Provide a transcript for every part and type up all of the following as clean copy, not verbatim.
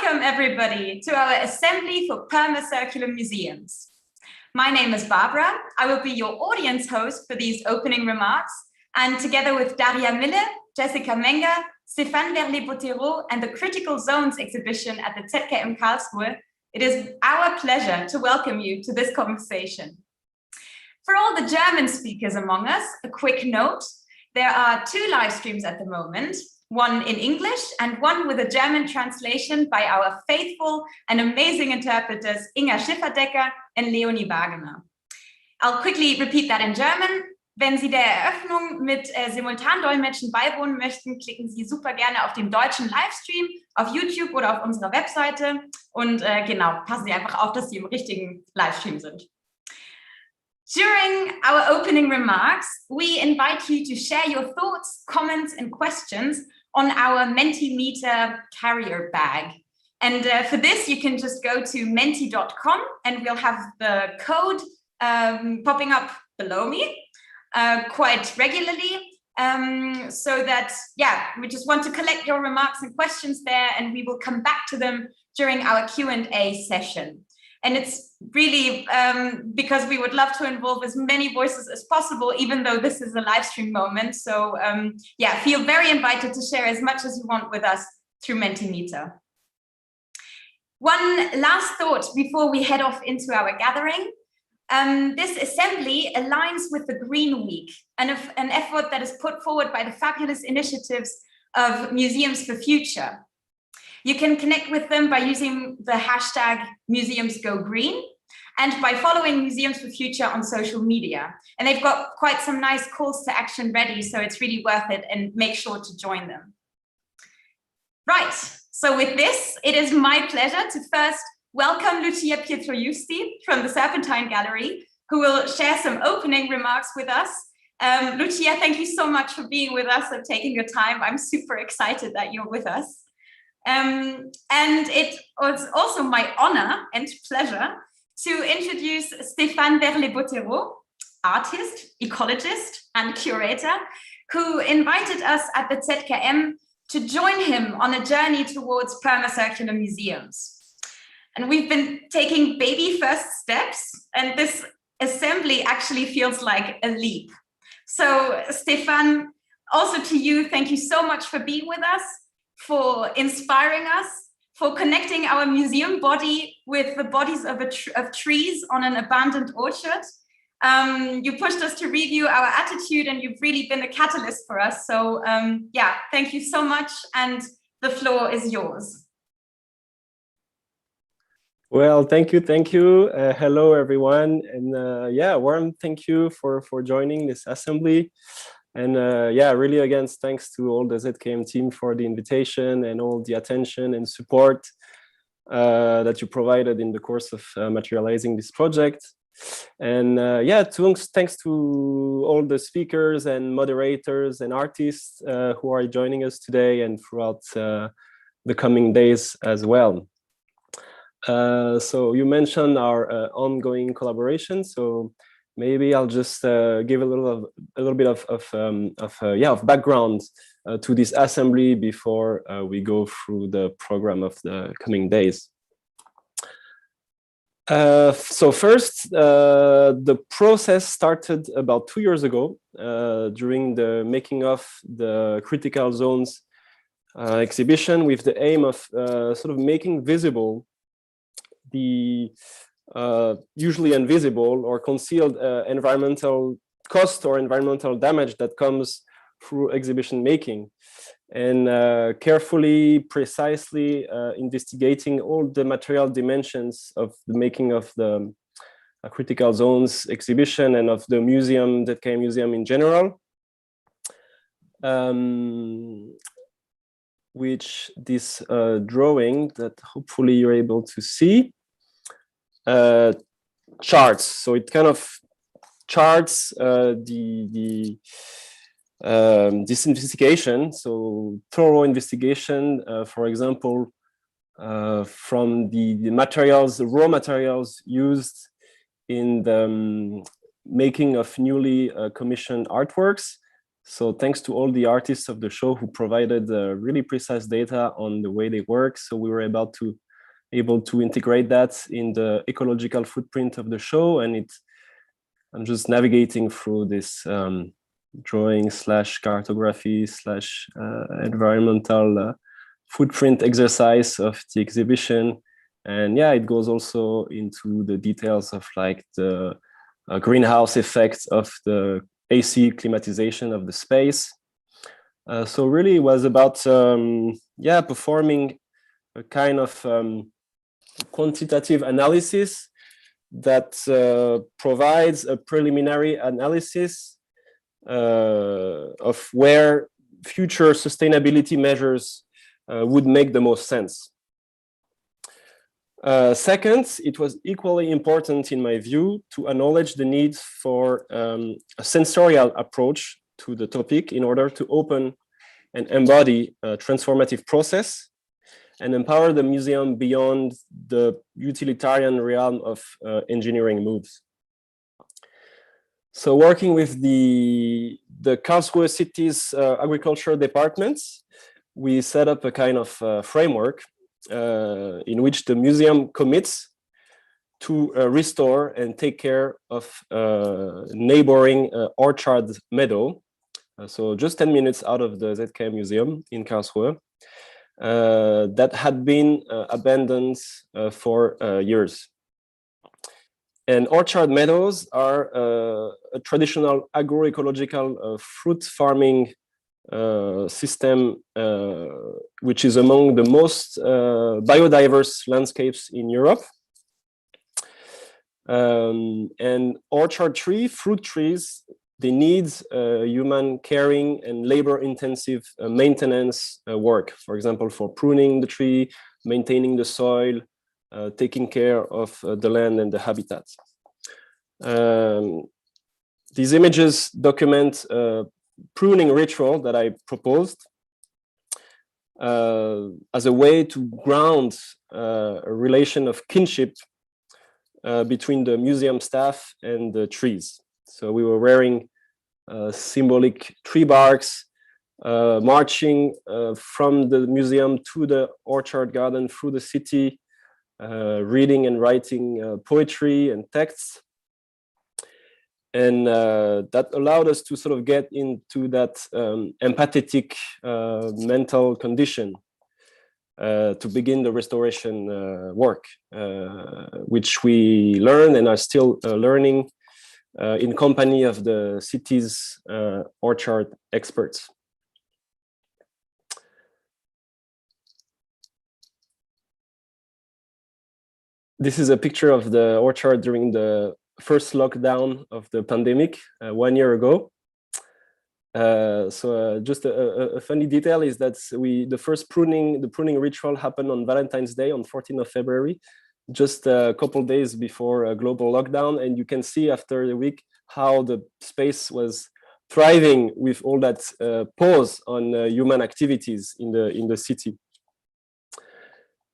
Welcome, everybody, to our Assembly for Permacircular Museums. My name is Barbara. I will be your audience host for these opening remarks, and together with Daria Mille, Jessica Menger, Stéphane Verlet-Bottéro, and the Critical Zones exhibition at the ZKM Karlsruhe, it is our pleasure to welcome you to this conversation. For all the German speakers among us, a quick note. There are two live streams at the moment, one in English and one with a German translation by our faithful and amazing interpreters Inga Schifferdecker and Leonie Wagener. I'll quickly repeat that in German. Wenn Sie der Eröffnung mit Simultandolmetschen beiwohnen möchten, klicken Sie super gerne auf den deutschen Livestream auf YouTube oder auf unserer Webseite und genau, passen Sie einfach auf, dass Sie im richtigen Livestream sind. During our opening remarks, we invite you to share your thoughts, comments, and questions on our Mentimeter carrier bag. And for this, you can just go to menti.com and we'll have the code popping up below me quite regularly. So that, yeah, we just want to collect your remarks and questions there, and we will come back to them during our Q&A session. And it's really because we would love to involve as many voices as possible, even though this is a live stream moment. So yeah, feel very invited to share as much as you want with us through Mentimeter. One last thought before we head off into our gathering. This assembly aligns with the Green Week, an effort that is put forward by the fabulous initiatives of Museums for Future. You can connect with them by using the hashtag MuseumsGoGreen and by following Museums for Future on social media. And they've got quite some nice calls to action ready, so it's really worth it, and make sure to join them. Right, so with this, it is my pleasure to first welcome Lucia Pietrosti from the Serpentine Gallery, who will share some opening remarks with us. Lucia, thank you so much for being with us and taking your time. I'm super excited that you're with us. And it was also my honor and pleasure to introduce Stéphane Verlet-Bottéro, artist, ecologist, and curator, who invited us at the ZKM to join him on a journey towards permacircular museums. And we've been taking baby first steps, and this assembly actually feels like a leap. So Stéphane, also to you, thank you so much for being with us, for inspiring us, for connecting our museum body with the bodies of trees on an abandoned orchard. You pushed us to review our attitude, and you've really been a catalyst for us. So yeah, thank you so much, and the floor is yours. Well, thank you. Hello, everyone. And yeah, warm thank you for joining this assembly. And yeah, really, again, thanks to all the ZKM team for the invitation and all the attention and support that you provided in the course of materializing this project. And yeah, thanks to all the speakers and moderators and artists who are joining us today and throughout the coming days as well. So you mentioned our ongoing collaboration. So maybe I'll just give a little bit of background to this assembly before we go through the program of the coming days. So first, the process started about 2 years ago during the making of the Critical Zones exhibition, with the aim of sort of making visible the usually invisible or concealed environmental cost or environmental damage that comes through exhibition making, and carefully, precisely investigating all the material dimensions of the making of the Critical Zones exhibition and of the museum, the ZKM Museum in general. Which this drawing that hopefully you're able to see charts. So it kind of charts this investigation, so thorough investigation, for example, from the materials, the raw materials used in the making of newly commissioned artworks. So thanks to all the artists of the show who provided really precise data on the way they work. So we were able to integrate that in the ecological footprint of the show. And I'm just navigating through this drawing / cartography / environmental footprint exercise of the exhibition. And yeah, it goes also into the details of like the greenhouse effect of the AC climatization of the space. So really it was about performing a kind of quantitative analysis that provides a preliminary analysis of where future sustainability measures would make the most sense. Second, it was equally important in my view to acknowledge the need for a sensorial approach to the topic in order to open and embody a transformative process and empower the museum beyond the utilitarian realm of engineering moves. So working with the Karlsruhe city's agriculture departments, we set up a kind of framework in which the museum commits to restore and take care of neighboring orchard meadow. So just 10 minutes out of the ZK Museum in Karlsruhe, that had been abandoned for years. And orchard meadows are a traditional agroecological fruit farming system, which is among the most biodiverse landscapes in Europe. And orchard fruit trees, they need human caring and labor-intensive maintenance work. For example, for pruning the tree, maintaining the soil, taking care of the land and the habitat. These images document pruning ritual that I proposed as a way to ground a relation of kinship between the museum staff and the trees. So we were wearing symbolic tree barks, marching from the museum to the orchard garden through the city, reading and writing poetry and texts. And that allowed us to sort of get into that empathetic mental condition to begin the restoration work, which we learned and are still learning in company of the city's orchard experts. This is a picture of the orchard during the first lockdown of the pandemic 1 year ago. Just a funny detail is that the pruning ritual happened on Valentine's Day on 14th of February, just a couple days before a global lockdown. And you can see after the week how the space was thriving with all that pause on human activities in the city.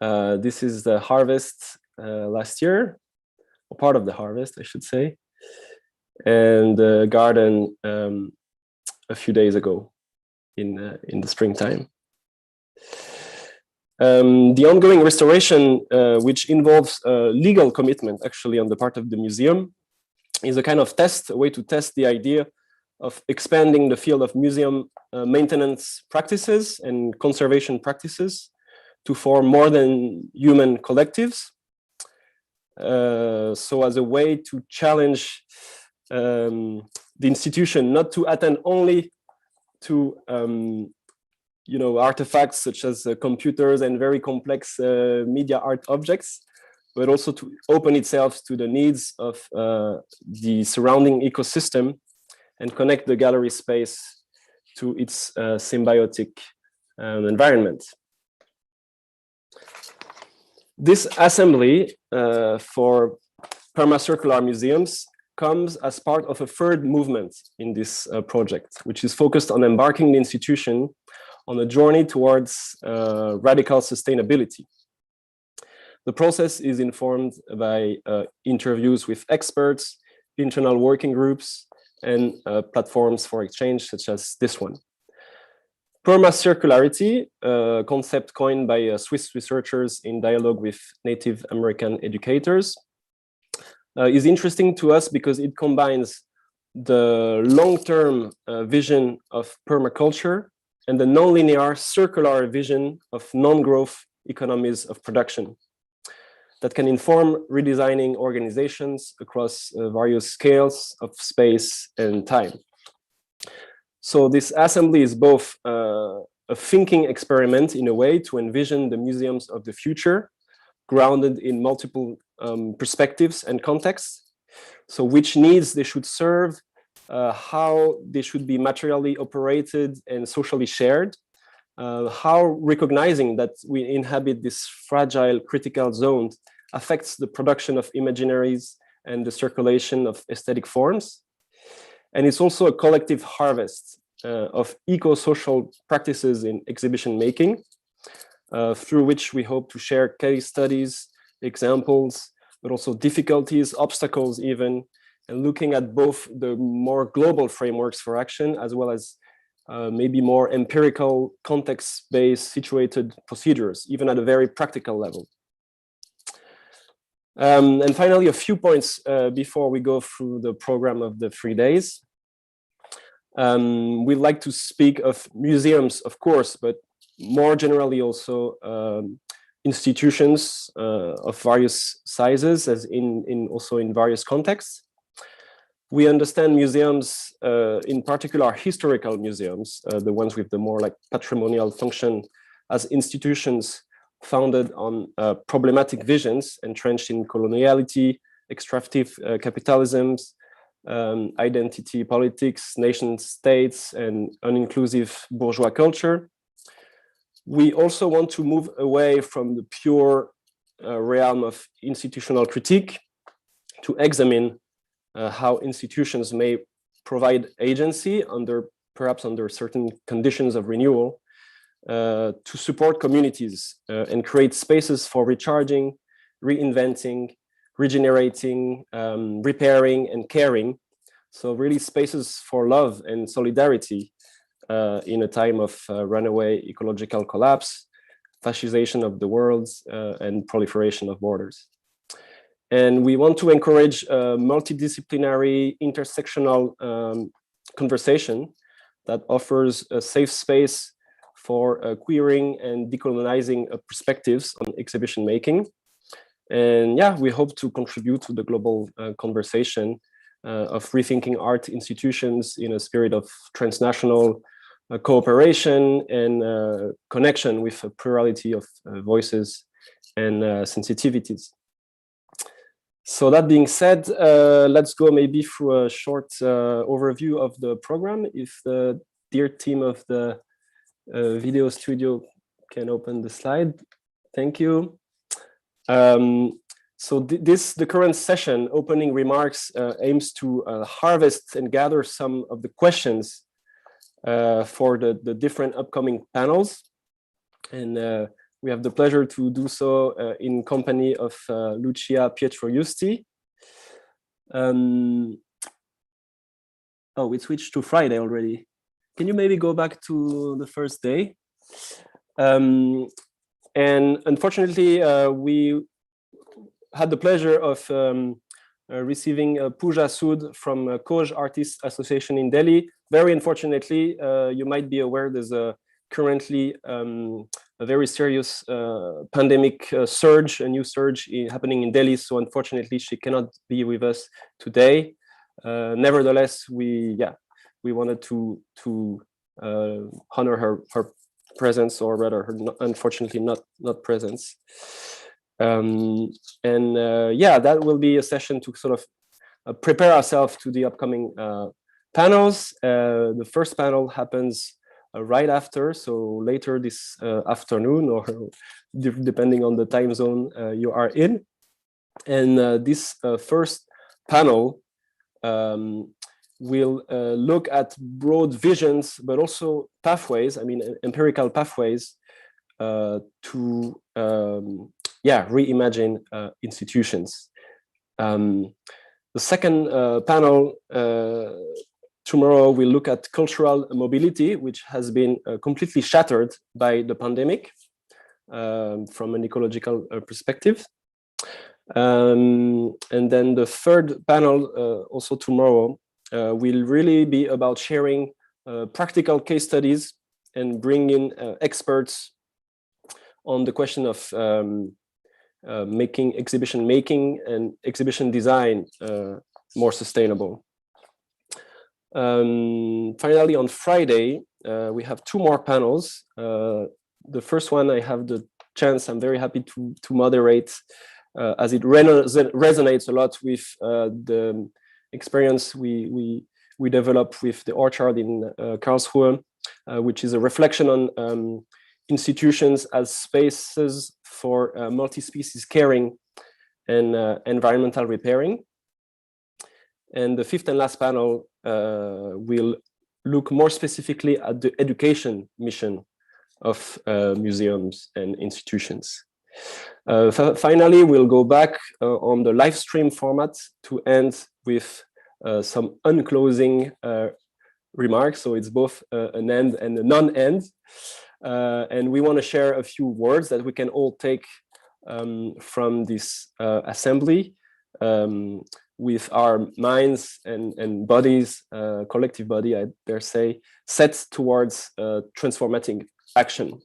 This is the harvest last year, or part of the harvest, I should say, and the garden a few days ago in the springtime. The ongoing restoration, which involves legal commitment actually on the part of the museum, is a kind of a way to test the idea of expanding the field of museum maintenance practices and conservation practices to form more than human collectives. So as a way to challenge the institution not to attend only to artifacts such as computers and very complex media art objects, but also to open itself to the needs of the surrounding ecosystem and connect the gallery space to its symbiotic environment. This assembly for permacircular museums comes as part of a third movement in this project, which is focused on embarking the institution on a journey towards radical sustainability. The process is informed by interviews with experts, internal working groups, and platforms for exchange, such as this one. Permacircularity, a concept coined by Swiss researchers in dialogue with Native American educators, is interesting to us because it combines the long-term vision of permaculture and the non-linear circular vision of non-growth economies of production that can inform redesigning organizations across various scales of space and time. So this assembly is both a thinking experiment in a way to envision the museums of the future, grounded in multiple perspectives and contexts. So which needs they should serve, how they should be materially operated and socially shared, how recognizing that we inhabit this fragile critical zone affects the production of imaginaries and the circulation of aesthetic forms. And it's also a collective harvest of eco-social practices in exhibition making, through which we hope to share case studies, examples, but also difficulties, obstacles even, and looking at both the more global frameworks for action, as well as maybe more empirical, context-based situated procedures, even at a very practical level. And finally, a few points before we go through the program of the 3 days. We'd like to speak of museums, of course, but more generally also institutions of various sizes, as also in various contexts. We understand museums, in particular historical museums, the ones with the more like patrimonial function, as institutions founded on problematic visions entrenched in coloniality, extractive capitalisms, identity politics, nation states, and uninclusive bourgeois culture. We also want to move away from the pure realm of institutional critique to examine how institutions may provide agency perhaps under certain conditions of renewal to support communities and create spaces for recharging, reinventing, regenerating, repairing, and caring. So really spaces for love and solidarity in a time of runaway ecological collapse, fascization of the world, and proliferation of borders. And we want to encourage a multidisciplinary, intersectional conversation that offers a safe space for queering and decolonizing perspectives on exhibition making. And yeah, we hope to contribute to the global conversation of rethinking art institutions in a spirit of transnational cooperation and connection with a plurality of voices and sensitivities. So that being said, let's go maybe through a short overview of the program. If the dear team of the video studio can open the slide. Thank you. So the current session, opening remarks, aims to harvest and gather some of the questions for the different upcoming panels. And we have the pleasure to do so in company of Lucia Pietrosti. Oh, we switched to Friday already. Can you maybe go back to the first day? And unfortunately, we had the pleasure of receiving Pooja Sood from Koj Artists Association in Delhi. Very unfortunately, you might be aware there's currently a very serious pandemic surge, a new surge happening in Delhi. So unfortunately, she cannot be with us today. Nevertheless, we wanted to honor her presence, or rather, her unfortunately not presence. Yeah, that will be a session to sort of prepare ourselves to the upcoming panels. The first panel happens right after, so later this afternoon, or depending on the time zone you are in. And this first panel will look at broad visions, but also pathways, I mean, empirical pathways to reimagine institutions. The second panel tomorrow we'll look at cultural mobility, which has been completely shattered by the pandemic from an ecological perspective. And then the third panel, also tomorrow, will really be about sharing practical case studies and bring in experts on the question of making exhibition making and exhibition design more sustainable. Finally, on Friday, we have two more panels. The first one I have the chance, I'm very happy to moderate, as it resonates a lot with the experience we developed with the orchard in Karlsruhe, which is a reflection on institutions as spaces for multi-species caring and environmental repairing. And the fifth and last panel will look more specifically at the education mission of museums and institutions. Finally, we'll go back on the live stream format to end with some unclosing remarks. So it's both an end and a non-end. And we want to share a few words that we can all take from this assembly with our minds and bodies, collective body, I dare say, set towards transformating action.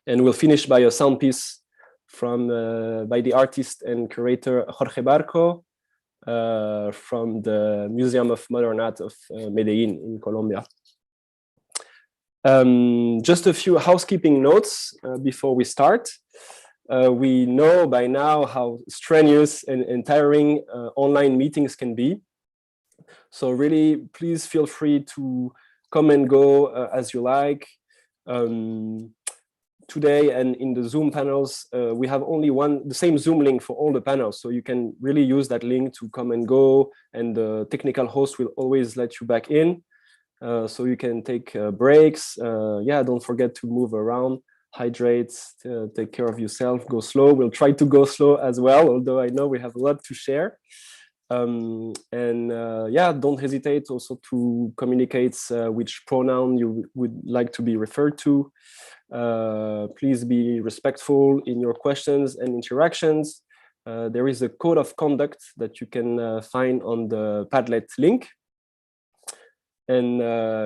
And we'll finish by a sound piece from by the artist and curator Jorge Barco from the Museum of Modern Art of Medellin in Colombia. Just a few housekeeping notes before we start. We know by now how strenuous and tiring online meetings can be. So really, please feel free to come and go as you like. Today and in the Zoom panels, we have only the same Zoom link for all the panels. So you can really use that link to come and go, and the technical host will always let you back in. So you can take breaks. Yeah, don't forget to move around, hydrate, take care of yourself, go slow. We'll try to go slow as well, although I know we have a lot to share. Yeah, don't hesitate also to communicate which pronoun you would like to be referred to. Please be respectful in your questions and interactions. There is a code of conduct that you can find on the Padlet link. And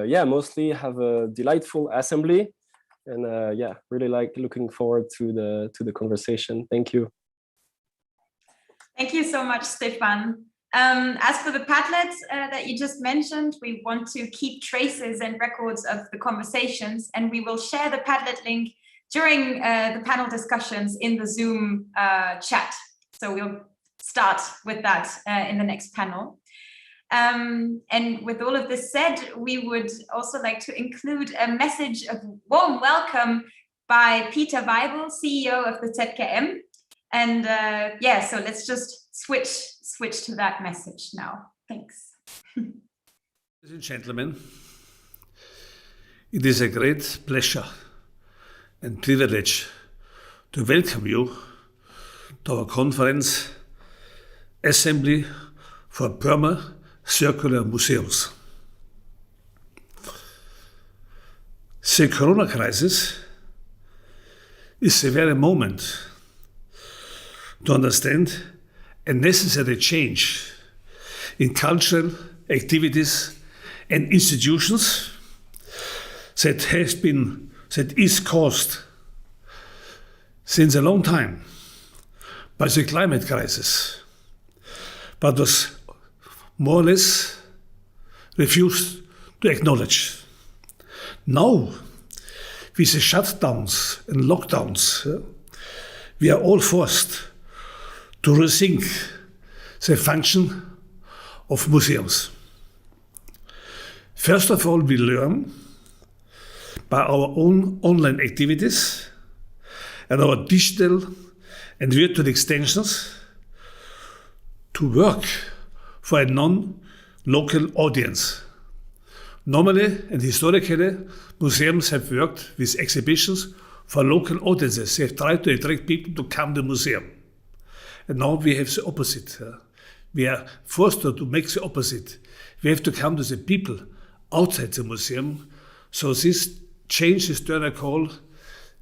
yeah, mostly have a delightful assembly. And yeah, really looking forward to the conversation. Thank you. Thank you so much, Stéphane. As for the Padlets that you just mentioned, we want to keep traces and records of the conversations, and we will share the Padlet link during the panel discussions in the Zoom chat. So we'll start with that in the next panel. And with all of this said, we would also like to include a message of warm welcome by Peter Weibel, CEO of the ZKM. And yeah, so let's just switch to that message now. Thanks. Ladies and gentlemen, it is a great pleasure and privilege to welcome you to our conference, Assembly for Permacircular Museums. The Corona crisis is the very moment to understand a necessary change in cultural activities and institutions that is caused since a long time by the climate crisis, but was more or less refused to acknowledge. Now, with the shutdowns and lockdowns, we are all forced to rethink the function of museums. First of all, we learn by our own online activities and our digital and virtual extensions to work for a non-local audience. Normally and historically, museums have worked with exhibitions for local audiences. They have tried to attract people to come to the museum. And now we have the opposite. we are forced to make the opposite. We have to come to the people outside the museum. So this change is what I call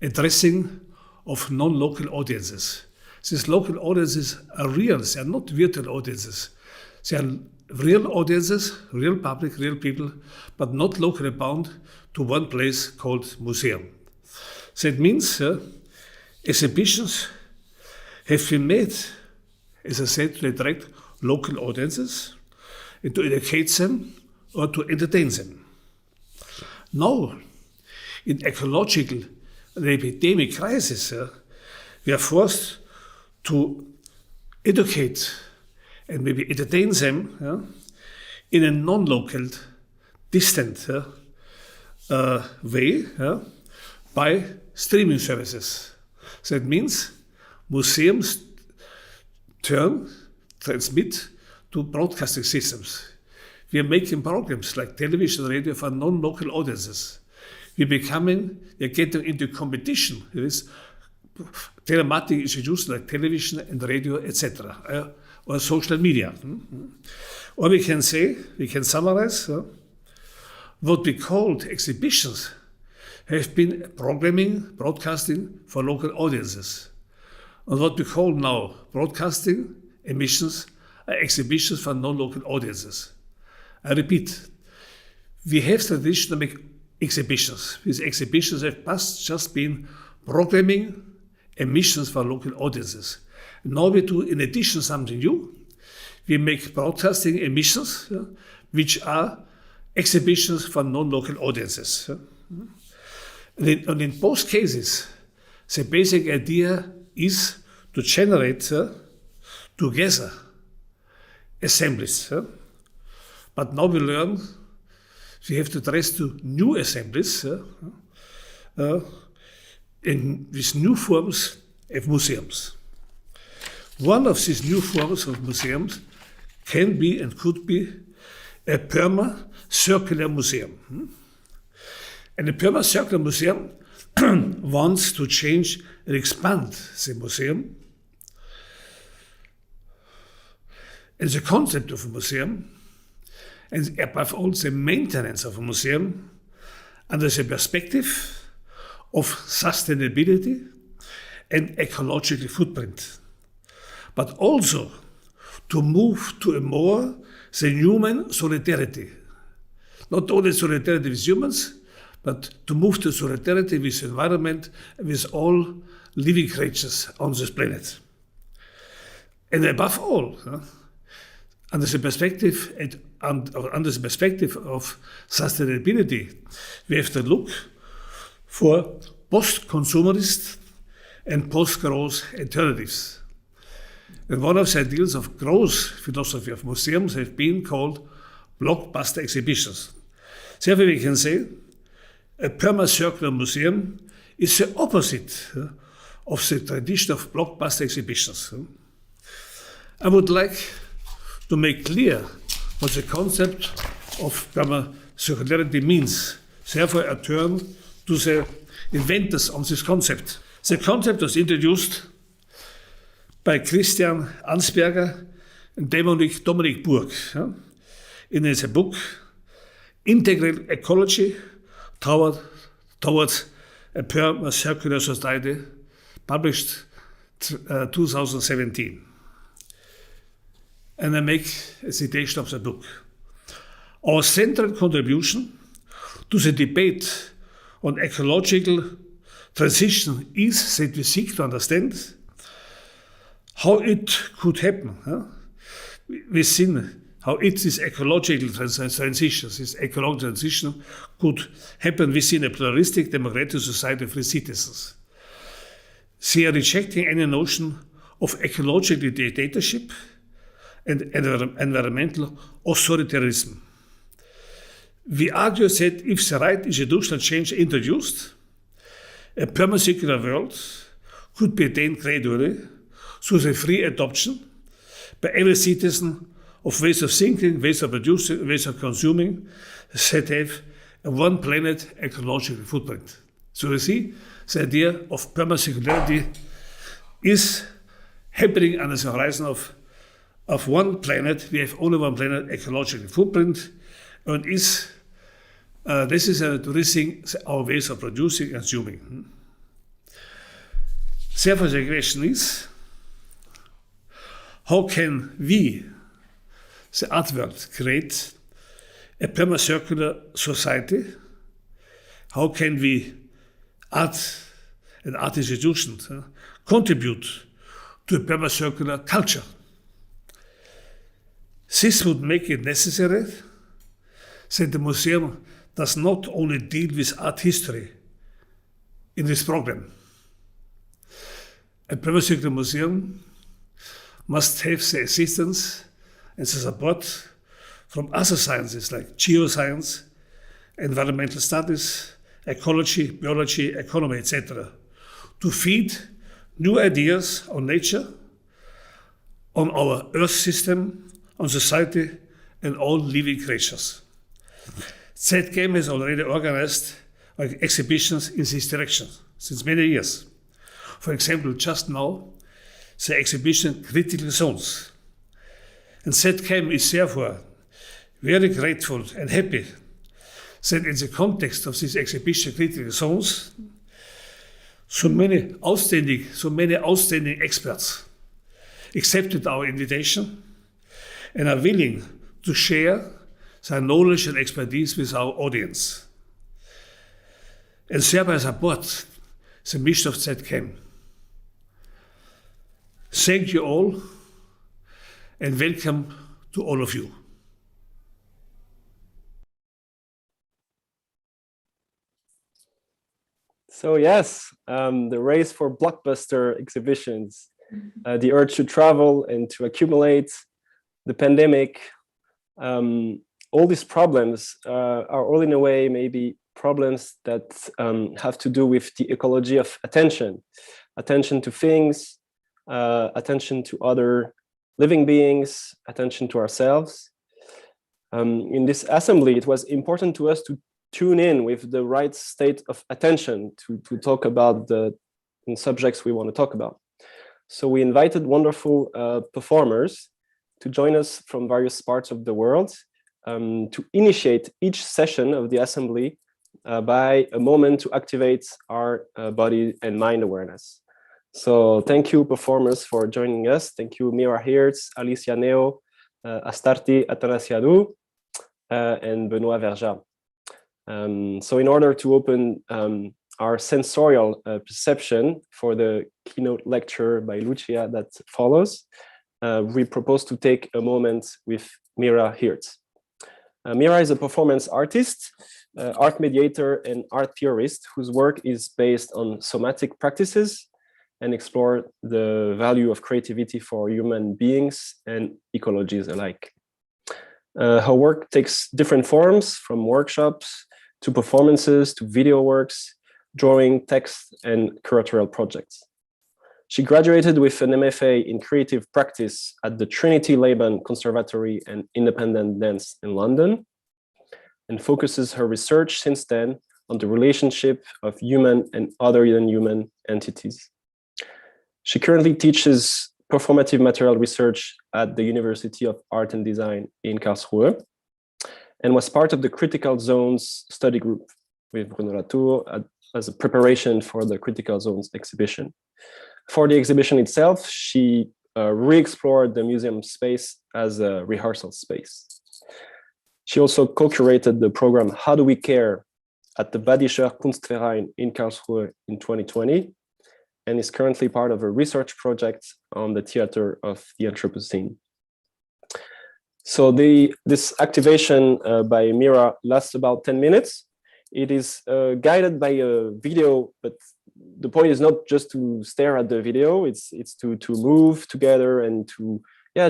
addressing of non-local audiences. These local audiences are real, they are not virtual audiences. They are real audiences, real public, real people, but not locally bound to one place called museum. That means exhibitions have been made, as I said, to attract local audiences and to educate them or to entertain them. Now, in ecological and epidemic crisis, we are forced to educate and maybe entertain them in a non-local, distant way by streaming services. That means museums transmit to broadcasting systems. We are making programs like television and radio for non-local audiences. We are getting into competition with telematic institutions like television and radio, etc., or social media. Or we can summarize, what we called exhibitions have been broadcasting for local audiences. And what we call now broadcasting emissions are exhibitions for non-local audiences. I repeat, we have the tradition to make exhibitions. These exhibitions have just been programming emissions for local audiences. Now we do, in addition, something new. We make broadcasting emissions, which are exhibitions for non-local audiences. And in both cases, the basic idea is to generate together assemblies. But now we learn we have to address to new assemblies with new forms of museums. One of these new forms of museums can be and could be a Permacircular Museum. And the Permacircular Museum wants to change and expand the museum. And the concept of a museum, and above all the maintenance of a museum, under the perspective of sustainability and ecological footprint, but also to move to a more the human solidarity. Not only solidarity with humans, but to move to solidarity with the environment and with all living creatures on this planet. And above all, under the perspective of sustainability, we have to look for post-consumerist and post-growth alternatives. And one of the ideals of growth philosophy of museums have been called blockbuster exhibitions. Therefore, we can say a Permacircular Museum is the opposite of the tradition of blockbuster exhibitions. I would like to make clear what the concept of permacircularity means. Therefore, I turn to the inventors on this concept. The concept was introduced by Christian Ansberger and Dominic Burg in his book Integral Ecology Towards a Permacircular Society, published 2017. And I make a citation of the book. Our central contribution to the debate on ecological transition is that we seek to understand how it could happen within, how this ecological transition could happen within a pluralistic democratic society of free citizens. They are rejecting any notion of ecological dictatorship and environmental authoritarianism. We argue that if the right institutional change introduced, a permacircular world could be attained gradually through the free adoption by every citizen of ways of thinking, ways of producing, ways of consuming that have a one planet ecological footprint. So you see, the idea of permacircularity is happening under the horizon of of one planet, we have only one planet, ecological footprint, and this is addressing our ways of producing and consuming. Therefore, the question is, how can we, the art world, create a permacircular society? How can we, art and art institutions, contribute to a permacircular culture? This would make it necessary that the museum does not only deal with art history in this program. A Permacircular Museum must have the assistance and the support from other sciences like geoscience, environmental studies, ecology, biology, economy, etc., to feed new ideas on nature, on our Earth system, on society, and all living creatures. Zagame has already organized exhibitions in this direction since many years. For example, just now, the exhibition Critical Zones. And Zagame is therefore very grateful and happy that in the context of this exhibition Critical Zones, so many outstanding experts accepted our invitation and are willing to share their knowledge and expertise with our audience, and thereby support the mission of Zagame. Thank you all, and welcome to all of you. So yes, the race for blockbuster exhibitions, the urge to travel and to accumulate, the pandemic, all these problems are all in a way maybe problems that have to do with the ecology of attention to things, attention to other living beings, attention to ourselves. In this assembly, it was important to us to tune in with the right state of attention to talk about the subjects we want to talk about. So we invited wonderful performers to join us from various parts of the world to initiate each session of the assembly by a moment to activate our body and mind awareness. So thank you, performers, for joining us. Thank you, Mira Hertz, Alicia Neo, Astarti Athanasiadou, and Benoit Verja. So in order to open our sensorial perception for the keynote lecture by Lucia that follows, we propose to take a moment with Mira Hertz. Mira is a performance artist, art mediator, and art theorist whose work is based on somatic practices and explore the value of creativity for human beings and ecologies alike. Her work takes different forms, from workshops to performances to video works, drawing, text, and curatorial projects. She graduated with an MFA in creative practice at the Trinity Laban Conservatory and Independent Dance in London, and focuses her research since then on the relationship of human and other than human entities. She currently teaches performative material research at the University of Art and Design in Karlsruhe, and was part of the Critical Zones study group with Bruno Latour as a preparation for the Critical Zones exhibition. For the exhibition itself, she re-explored the museum space as a rehearsal space. She also co-curated the program How Do We Care at the Badischer Kunstverein in Karlsruhe in 2020, and is currently part of a research project on the theater of the Anthropocene. So this activation by Mira lasts about 10 minutes. It is guided by a video, but the point is not just to stare at the video, it's to move together and to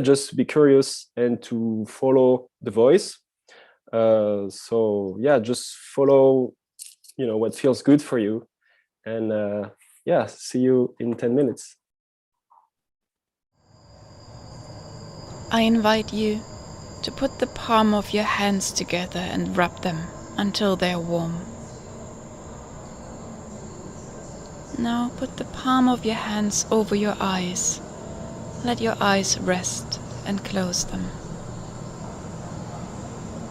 just be curious and to follow the voice. So just follow what feels good for you, and see you in 10 minutes. I invite you to put the palm of your hands together and rub them until they're warm. Now put the palm of your hands over your eyes. Let your eyes rest and close them.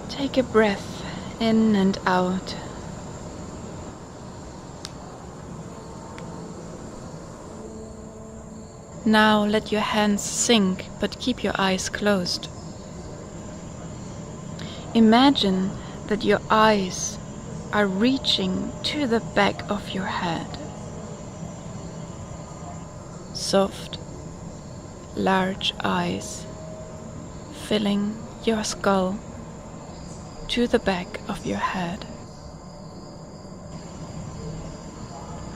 Take a breath in and out. Now let your hands sink, but keep your eyes closed. Imagine that your eyes are reaching to the back of your head. Soft, large eyes filling your skull to the back of your head.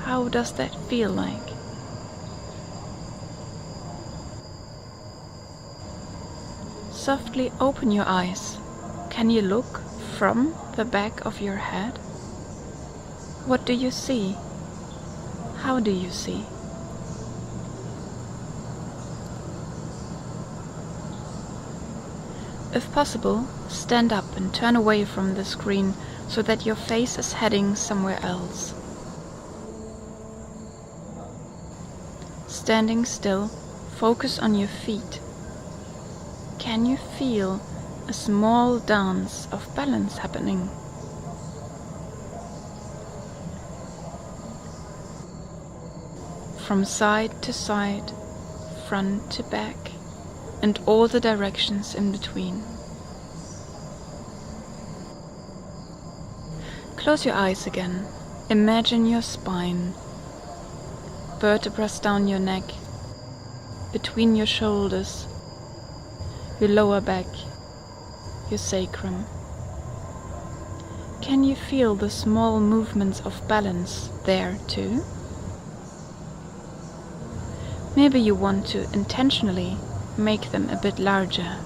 How does that feel like? Softly open your eyes. Can you look from the back of your head? What do you see? How do you see? If possible, stand up and turn away from the screen so that your face is heading somewhere else. Standing still, focus on your feet. Can you feel a small dance of balance happening? From side to side, front to back, and all the directions in between. Close your eyes again. Imagine your spine, vertebrae down your neck, between your shoulders, your lower back, your sacrum. Can you feel the small movements of balance there too? Maybe you want to intentionally make them a bit larger.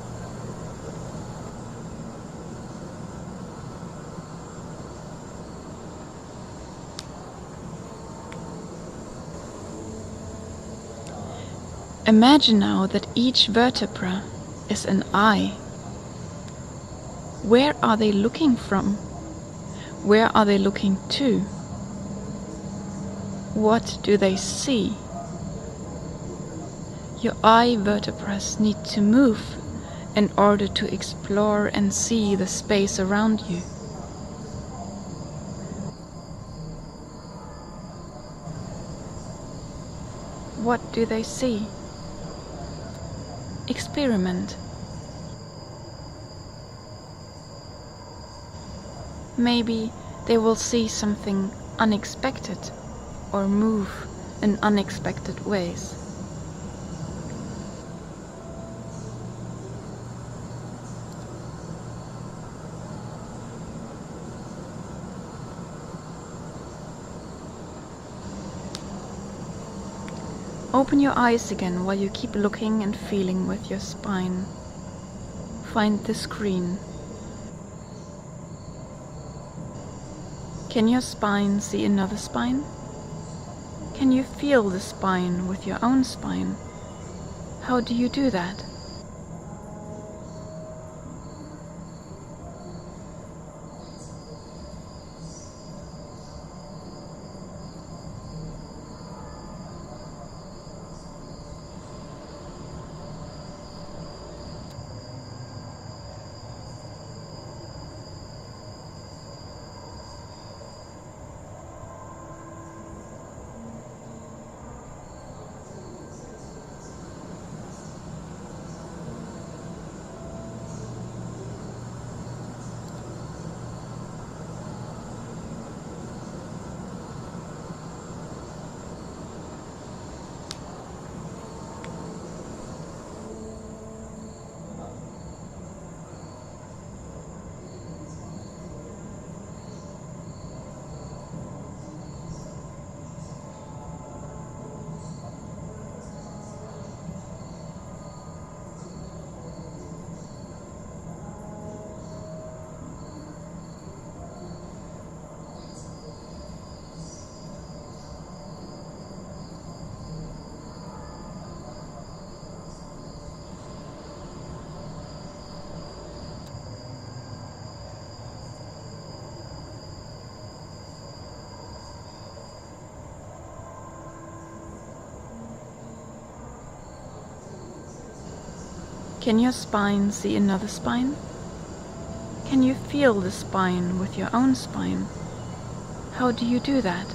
Imagine now that each vertebra is an eye. Where are they looking from? Where are they looking to? What do they see? Your eye vertebrae need to move in order to explore and see the space around you. What do they see? Experiment. Maybe they will see something unexpected or move in unexpected ways. Open your eyes again while you keep looking and feeling with your spine. Find the screen. Can your spine see another spine? Can you feel the spine with your own spine? How do you do that? Can your spine see another spine? Can you feel the spine with your own spine? How do you do that?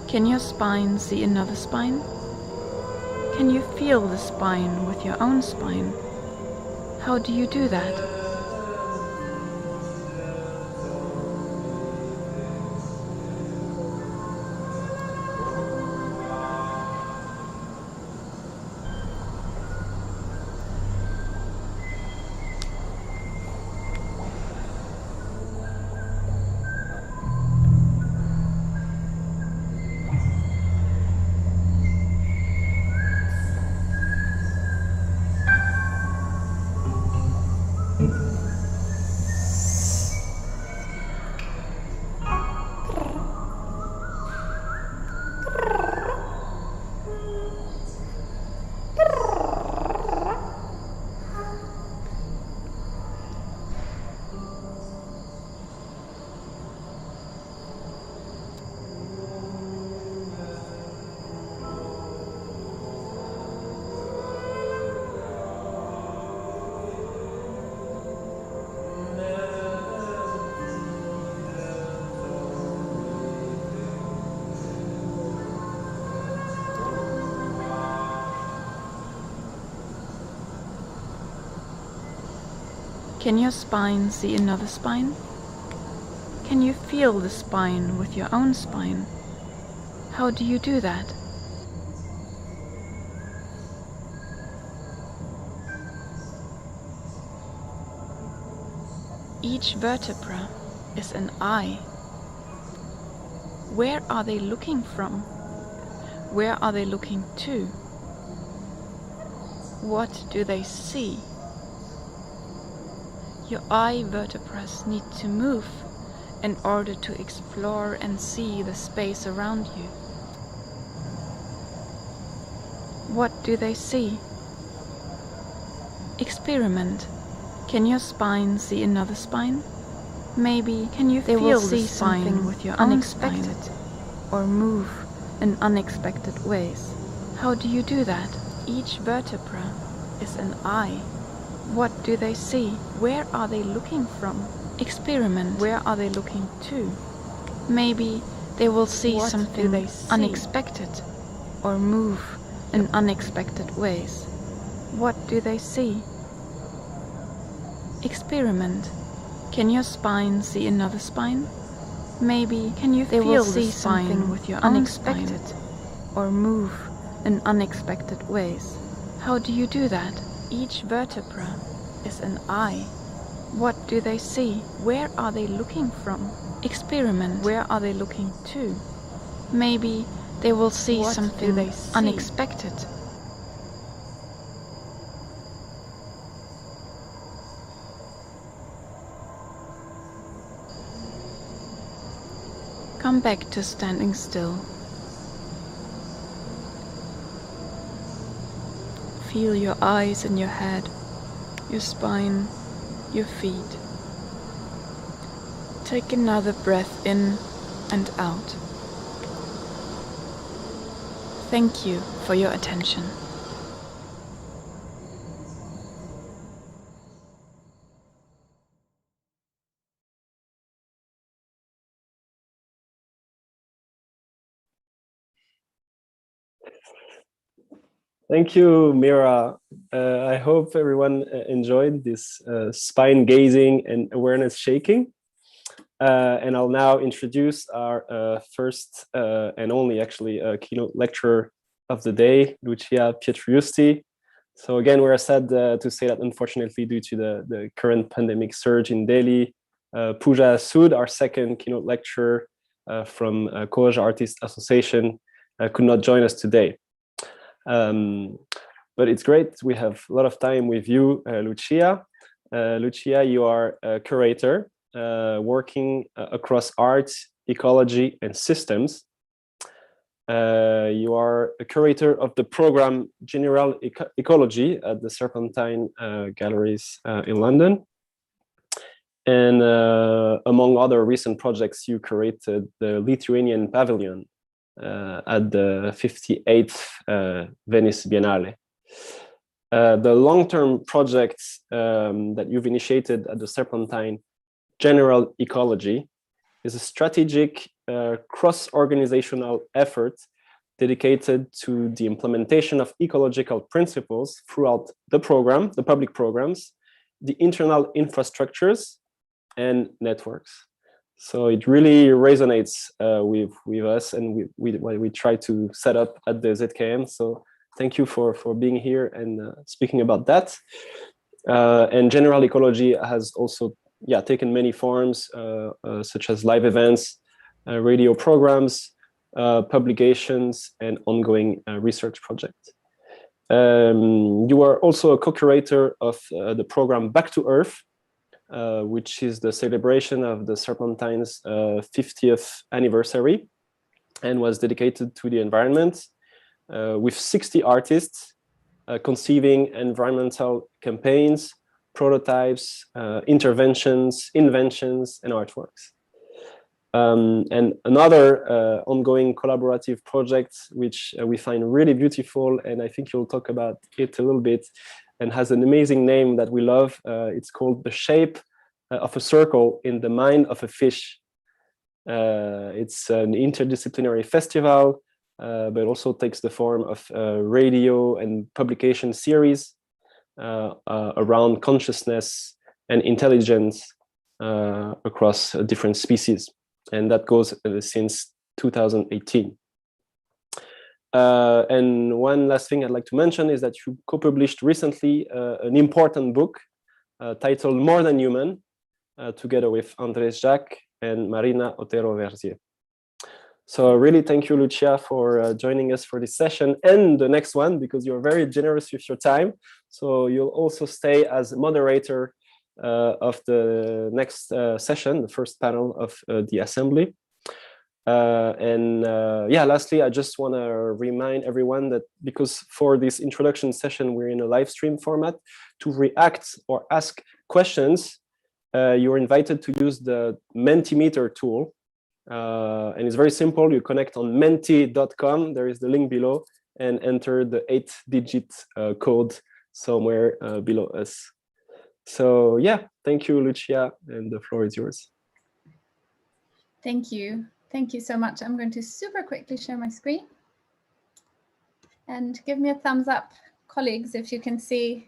Can your spine see another spine? Can you feel the spine with your own spine? How do you do that? Can your spine see another spine? Can you feel the spine with your own spine? How do you do that? Each vertebra is an eye. Where are they looking from? Where are they looking to? What do they see? Your eye vertebrae need to move in order to explore and see the space around you. What do they see? Experiment. Can your spine see another spine? Maybe can you feel the spine with your unexpected or move in unexpected ways? How do you do that? Each vertebra is an eye. What do they see? Where are they looking from? Experiment. Where are they looking to? Maybe they will see something unexpected or move in unexpected ways. What do they see? Experiment. Can your spine see another spine? Maybe can you feel the spine with your unexpected or move in unexpected ways? How do you do that? Each vertebra is an eye. What do they see? Where are they looking from? Experiment. Where are they looking to? Maybe they will see something unexpected. Come back to standing still. Feel your eyes in your head, your spine, your feet. Take another breath in and out. Thank you for your attention. Thank you, Mira. I hope everyone enjoyed this spine gazing and awareness shaking. And I'll now introduce our first and only actually keynote lecturer of the day, Lucia Pietrosti. So again, we're sad to say that unfortunately, due to the current pandemic surge in Delhi, Pooja Sood, our second keynote lecturer from College Artists Association, could not join us today. But it's great. We have a lot of time with you, Lucia. Lucia, you are a curator working across art, ecology, and systems. You are a curator of the program General Ecology at the Serpentine Galleries in London. And among other recent projects, you curated the Lithuanian Pavilion at the 58th Venice Biennale. The long-term projects that you've initiated at the Serpentine General Ecology is a strategic cross-organizational effort dedicated to the implementation of ecological principles throughout the program, the public programs, the internal infrastructures, and networks. So it really resonates with us and what we try to set up at the ZKM. So thank you for being here and speaking about that. And General Ecology has also taken many forms, such as live events, radio programs, publications, and ongoing research projects. You are also a co-curator of the program Back to Earth, which is the celebration of the Serpentine's 50th anniversary and was dedicated to the environment, with 60 artists conceiving environmental campaigns, prototypes, interventions, inventions, and artworks. And another ongoing collaborative project, which we find really beautiful, and I think you'll talk about it a little bit, and has an amazing name that we love. It's called The Shape of a Circle in the Mind of a Fish. It's an interdisciplinary festival, but also takes the form of a radio and publication series around consciousness and intelligence across different species. And that goes since 2018. And one last thing I'd like to mention is that you co-published recently an important book titled More Than Human, together with Andrés Jacques and Marina Otero-Verzier. So really thank you, Lucia, for joining us for this session and the next one, because you're very generous with your time. So you'll also stay as moderator of the next session, the first panel of the assembly. Lastly, I just want to remind everyone that because for this introduction session, we're in a live stream format, to react or ask questions, you're invited to use the Mentimeter tool. And it's very simple. You connect on menti.com. There is the link below, and enter the 8-digit code somewhere below us. So thank you, Lucia, and the floor is yours. Thank you. Thank you so much. I'm going to super quickly share my screen. And give me a thumbs up, colleagues, if you can see.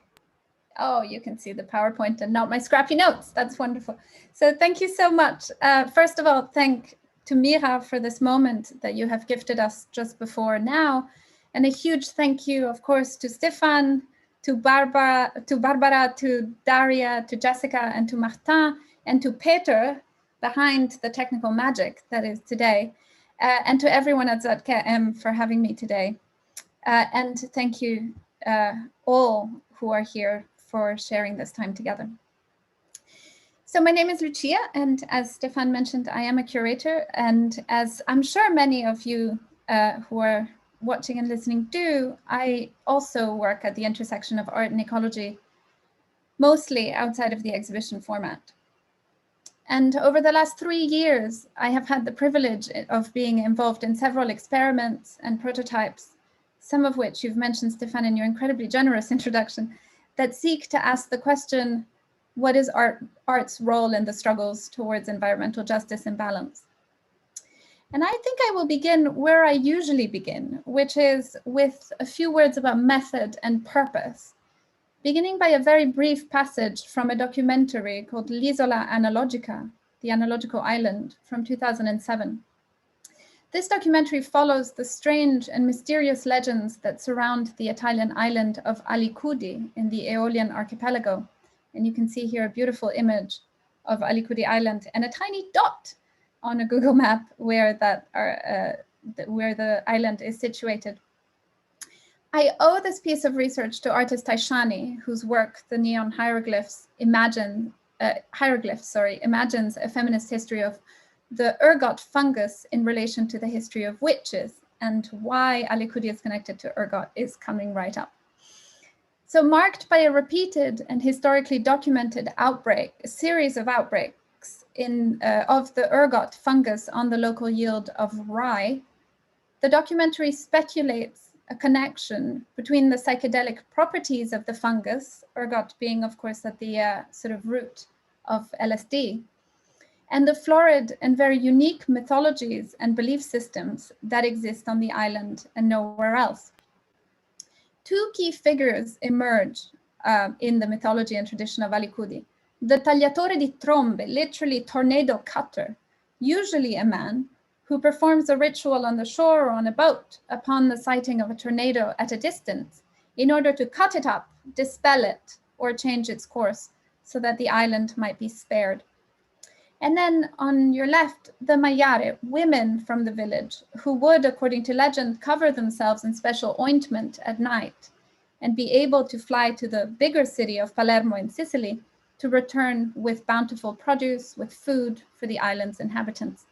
Oh, you can see the PowerPoint and not my scrappy notes. That's wonderful. So thank you so much. First of all, thank to Mira for this moment that you have gifted us just before now. And a huge thank you, of course, to Stéphane, to Barbara, to Daria, to Jessica, and to Martin, and to Peter behind the technical magic that is today, and to everyone at ZKM for having me today. And thank you all who are here for sharing this time together. So my name is Lucia, and as Stéphane mentioned, I am a curator, and as I'm sure many of you who are watching and listening do, I also work at the intersection of art and ecology, mostly outside of the exhibition format. And over the last 3 years, I have had the privilege of being involved in several experiments and prototypes, some of which you've mentioned, Stéphane, in your incredibly generous introduction, that seek to ask the question, what is art's role in the struggles towards environmental justice and balance? And I think I will begin where I usually begin, which is with a few words about method and purpose, beginning by a very brief passage from a documentary called L'Isola Analogica, The Analogical Island, from 2007. This documentary follows the strange and mysterious legends that surround the Italian island of Alicudi in the Aeolian archipelago. And you can see here a beautiful image of Alicudi Island and a tiny dot on a Google map where where the island is situated. I owe this piece of research to artist Taishani, whose work, the Neon Hieroglyphs, imagines a feminist history of the ergot fungus in relation to the history of witches, and why Alicudi is connected to ergot is coming right up. So marked by a repeated and historically documented outbreak, a series of outbreaks of the ergot fungus on the local yield of rye, the documentary speculates a connection between the psychedelic properties of the fungus, ergot being, of course, at the sort of root of LSD, and the florid and very unique mythologies and belief systems that exist on the island and nowhere else. Two key figures emerge in the mythology and tradition of Alicudi. The tagliatore di trombe, literally tornado cutter, usually a man who performs a ritual on the shore or on a boat upon the sighting of a tornado at a distance in order to cut it up, dispel it, or change its course so that the island might be spared. And then on your left, the maiare, women from the village, who would, according to legend, cover themselves in special ointment at night and be able to fly to the bigger city of Palermo in Sicily to return with bountiful produce, with food for the island's inhabitants.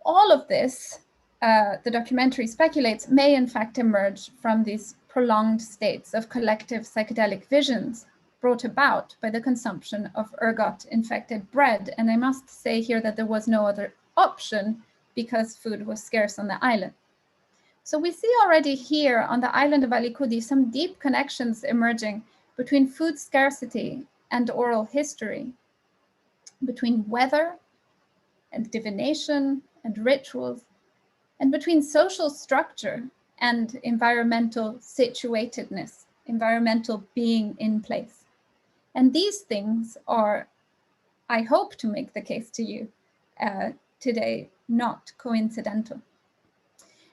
All of this, the documentary speculates, may in fact emerge from these prolonged states of collective psychedelic visions brought about by the consumption of ergot-infected bread. And I must say here that there was no other option because food was scarce on the island. So we see already here on the island of Alicudi some deep connections emerging between food scarcity and oral history, between weather and divination and rituals, and between social structure and environmental situatedness, environmental being in place. And these things are, I hope to make the case to you today, not coincidental.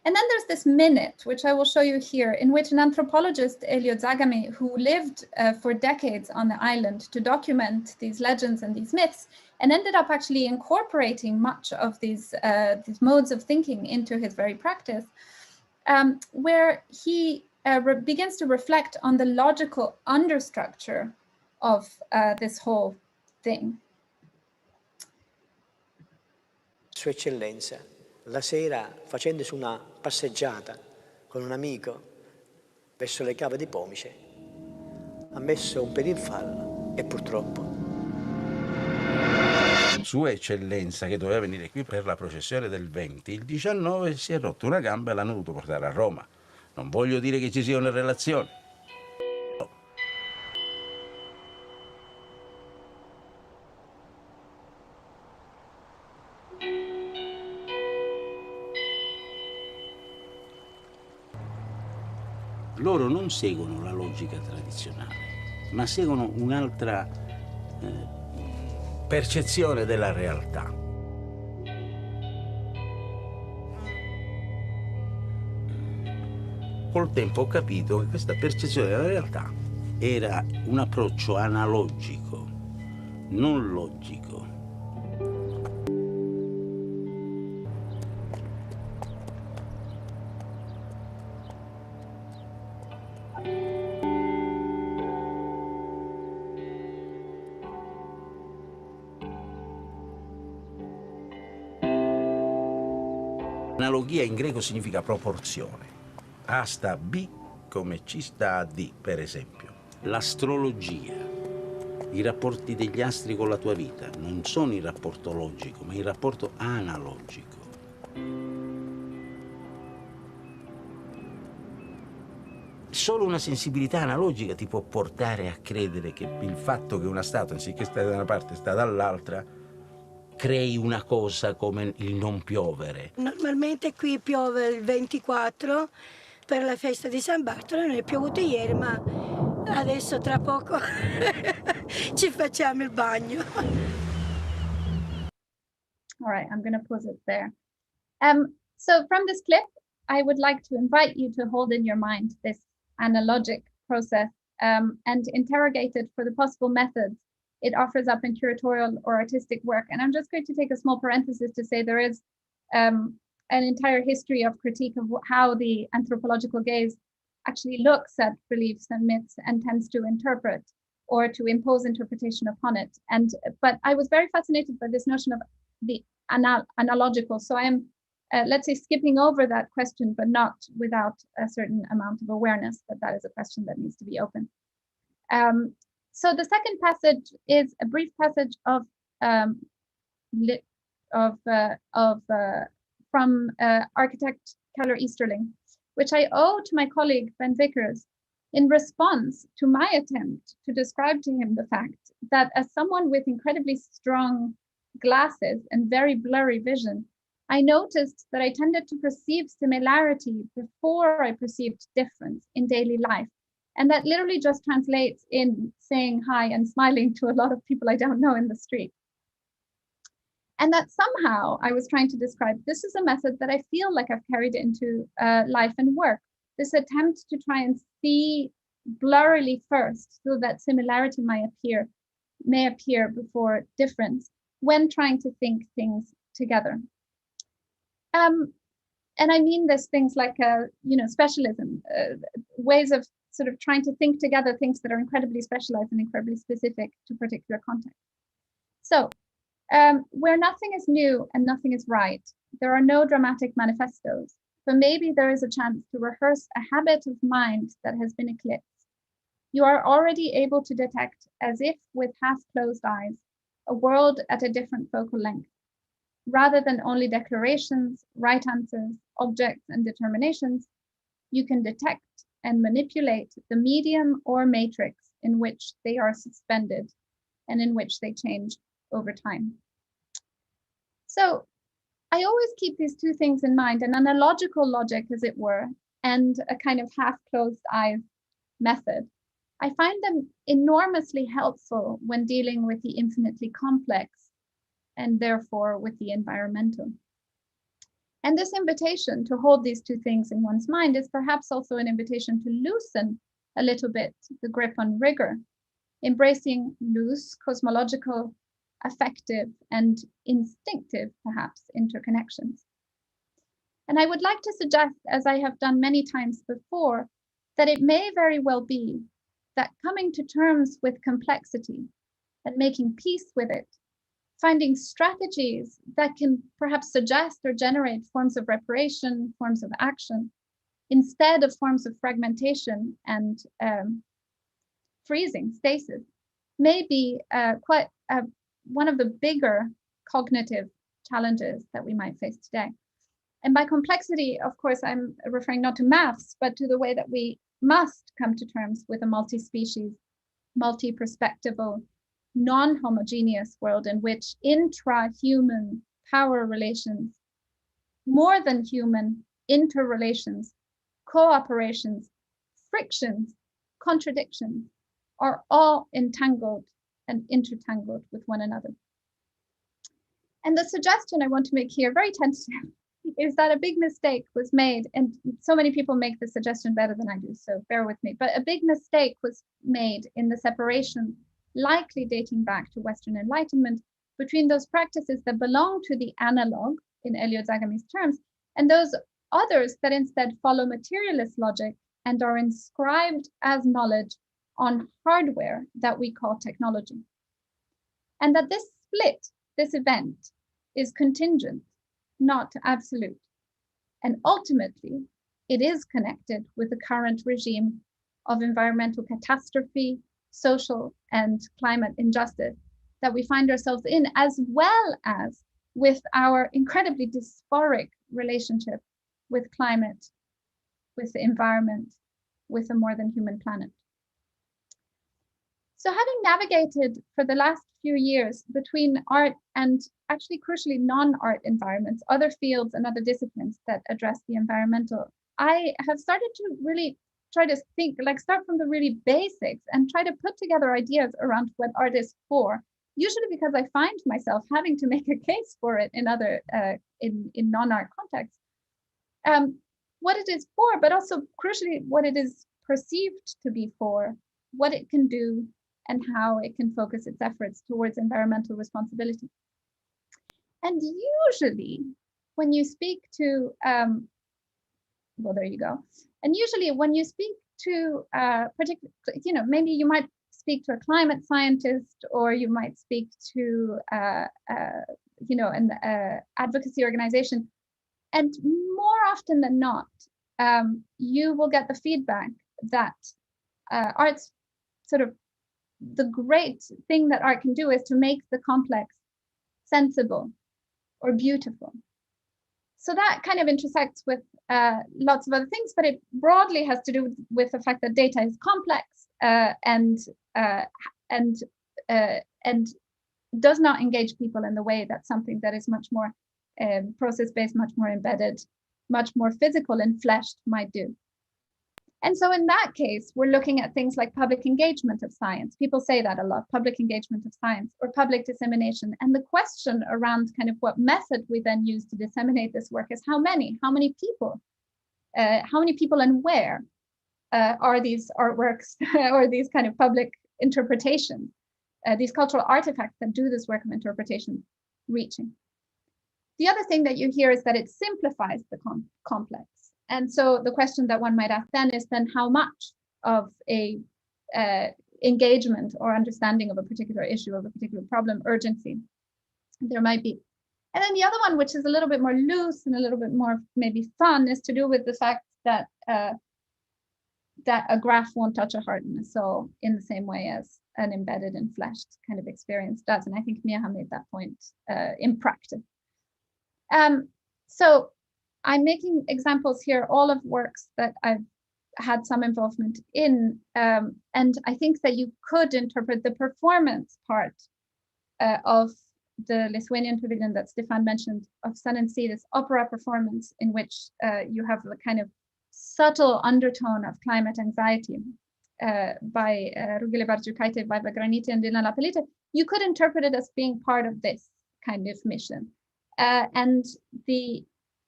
And then there's this minute, which I will show you here, in which an anthropologist, Eliot Zagame, who lived for decades on the island to document these legends and these myths, and ended up actually incorporating much of these modes of thinking into his very practice, where he begins to reflect on the logical understructure of this whole thing. Sua Eccellenza, la sera, facendosi una passeggiata con un amico verso le cave di Pomice, ha messo un piede in fallo e purtroppo. Sua Eccellenza, che doveva venire qui per la processione del 20, il 19 si è rotto una gamba e l'hanno dovuto portare a Roma. Non voglio dire che ci sia una relazione. Loro non seguono la logica tradizionale, ma seguono un'altra percezione della realtà. Col tempo ho capito che questa percezione della realtà era un approccio analogico, non logico. Analogia in greco significa proporzione. A sta a B come C sta a D, per esempio. L'astrologia, i rapporti degli astri con la tua vita, non sono il rapporto logico, ma il rapporto analogico. Solo una sensibilità analogica ti può portare a credere che il fatto che una statua, anziché stare da una parte, sta dall'altra, crei una cosa come il non piovere. Normalmente qui piove il 24 per la festa di San Bartolo, non è piovuto ieri, ma adesso tra poco ci facciamo il bagno. All right, I'm going to pause it there. So from this clip, I would like to invite you to hold in your mind this analogic process and interrogate it for the possible methods it offers up in curatorial or artistic work. And I'm just going to take a small parenthesis to say there is an entire history of critique of how the anthropological gaze actually looks at beliefs and myths and tends to interpret or to impose interpretation upon it. But I was very fascinated by this notion of the analogical. So I am, let's say, skipping over that question, but not without a certain amount of awareness that that is a question that needs to be open. So the second passage is a brief passage from architect Keller Easterling, which I owe to my colleague Ben Vickers in response to my attempt to describe to him the fact that as someone with incredibly strong glasses and very blurry vision, I noticed that I tended to perceive similarity before I perceived difference in daily life. And that literally just translates in saying hi and smiling to a lot of people I don't know in the street. And that somehow I was trying to describe, this is a method that I feel like I've carried into life and work. This attempt to try and see blurrily first so that similarity may appear before difference when trying to think things together. And I mean this things like, specialism, ways of sort of trying to think together things that are incredibly specialized and incredibly specific to particular context. So where nothing is new and nothing is right, there are no dramatic manifestos, but maybe there is a chance to rehearse a habit of mind that has been eclipsed. You are already able to detect, as if with half-closed eyes, a world at a different focal length. Rather than only declarations, right answers, objects, and determinations, you can detect and manipulate the medium or matrix in which they are suspended and in which they change over time. So I always keep these two things in mind, an analogical logic, as it were, and a kind of half-closed eyes method. I find them enormously helpful when dealing with the infinitely complex and therefore with the environmental. And this invitation to hold these two things in one's mind is perhaps also an invitation to loosen a little bit the grip on rigor, embracing loose, cosmological, affective, and instinctive, perhaps, interconnections. And I would like to suggest, as I have done many times before, that it may very well be that coming to terms with complexity and making peace with it, finding strategies that can perhaps suggest or generate forms of reparation, forms of action, instead of forms of fragmentation and freezing, stasis, may be quite one of the bigger cognitive challenges that we might face today. And by complexity, of course, I'm referring not to maths, but to the way that we must come to terms with a multi-species, multi-perspectival, non-homogeneous world in which intra-human power relations, more than human interrelations, cooperations, frictions, contradictions are all entangled and intertangled with one another. And the suggestion I want to make here, very tentative, is that a big mistake was made, and so many people make the suggestion better than I do, so bear with me, but a big mistake was made in the separation, likely dating back to Western Enlightenment, between those practices that belong to the analog, in Eliot Zagame's terms, and those others that instead follow materialist logic and are inscribed as knowledge on hardware that we call technology. And that this split, this event, is contingent, not absolute. And ultimately, it is connected with the current regime of environmental catastrophe, social and climate injustice that we find ourselves in, as well as with our incredibly dysphoric relationship with climate, with the environment, with a more than human planet. So having navigated for the last few years between art and actually crucially non-art environments, other fields and other disciplines that address the environmental, I have started to really try to think, like start from the really basics and try to put together ideas around what art is for, usually because I find myself having to make a case for it in other in non-art contexts, what it is for, but also crucially what it is perceived to be for, what it can do, and how it can focus its efforts towards environmental responsibility. And usually when you speak to, well, there you go. And usually when you speak to particular, you know, maybe you might speak to a climate scientist, or you might speak to, you know, an advocacy organization. And more often than not, you will get the feedback that art's sort of the great thing that art can do is to make the complex sensible or beautiful. So that kind of intersects with lots of other things, but it broadly has to do with the fact that data is complex and does not engage people in the way that something that is much more process-based, much more embedded, much more physical and fleshed might do. And so in that case, we're looking at things like public engagement of science. People say that a lot, public engagement of science or public dissemination. And the question around kind of what method we then use to disseminate this work is how many people and where are these artworks or these kind of public interpretations, these cultural artifacts that do this work of interpretation reaching. The other thing that you hear is that it simplifies the complex. And so the question that one might ask then is then how much of a engagement or understanding of a particular issue, of a particular problem, urgency there might be. And then the other one, which is a little bit more loose and a little bit more maybe fun, is to do with the fact that that a graph won't touch a heart and a soul in the same way as an embedded and fleshed kind of experience does. And I think Mia made that point in practice. So I'm making examples here, all of works that I've had some involvement in. And I think that you could interpret the performance part of the Lithuanian pavilion that Stéphane mentioned of Sun and Sea, this opera performance in which you have a kind of subtle undertone of climate anxiety by Rugile Bargiukaite, Vaiva Graniti, and Dina Lapelite. You could interpret it as being part of this kind of mission. And the,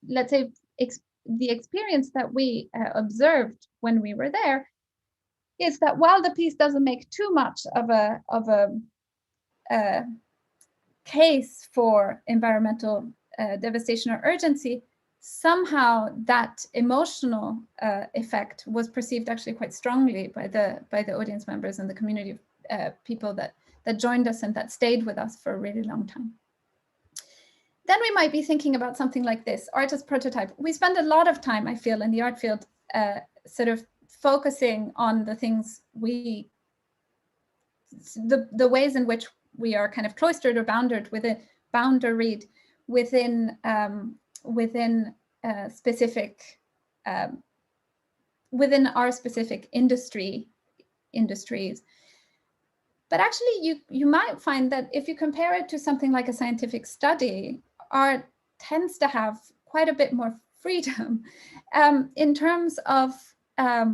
let's say, the experience that we observed when we were there is that while the piece doesn't make too much of a case for environmental devastation or urgency, somehow that emotional effect was perceived actually quite strongly by the audience members and the community people that joined us and that stayed with us for a really long time. Then we might be thinking about something like this, art as prototype. We spend a lot of time, I feel, in the art field, sort of focusing on the things the ways in which we are kind of cloistered or boundaried within our specific industries. But actually, you might find that if you compare it to something like a scientific study, art tends to have quite a bit more freedom in terms of a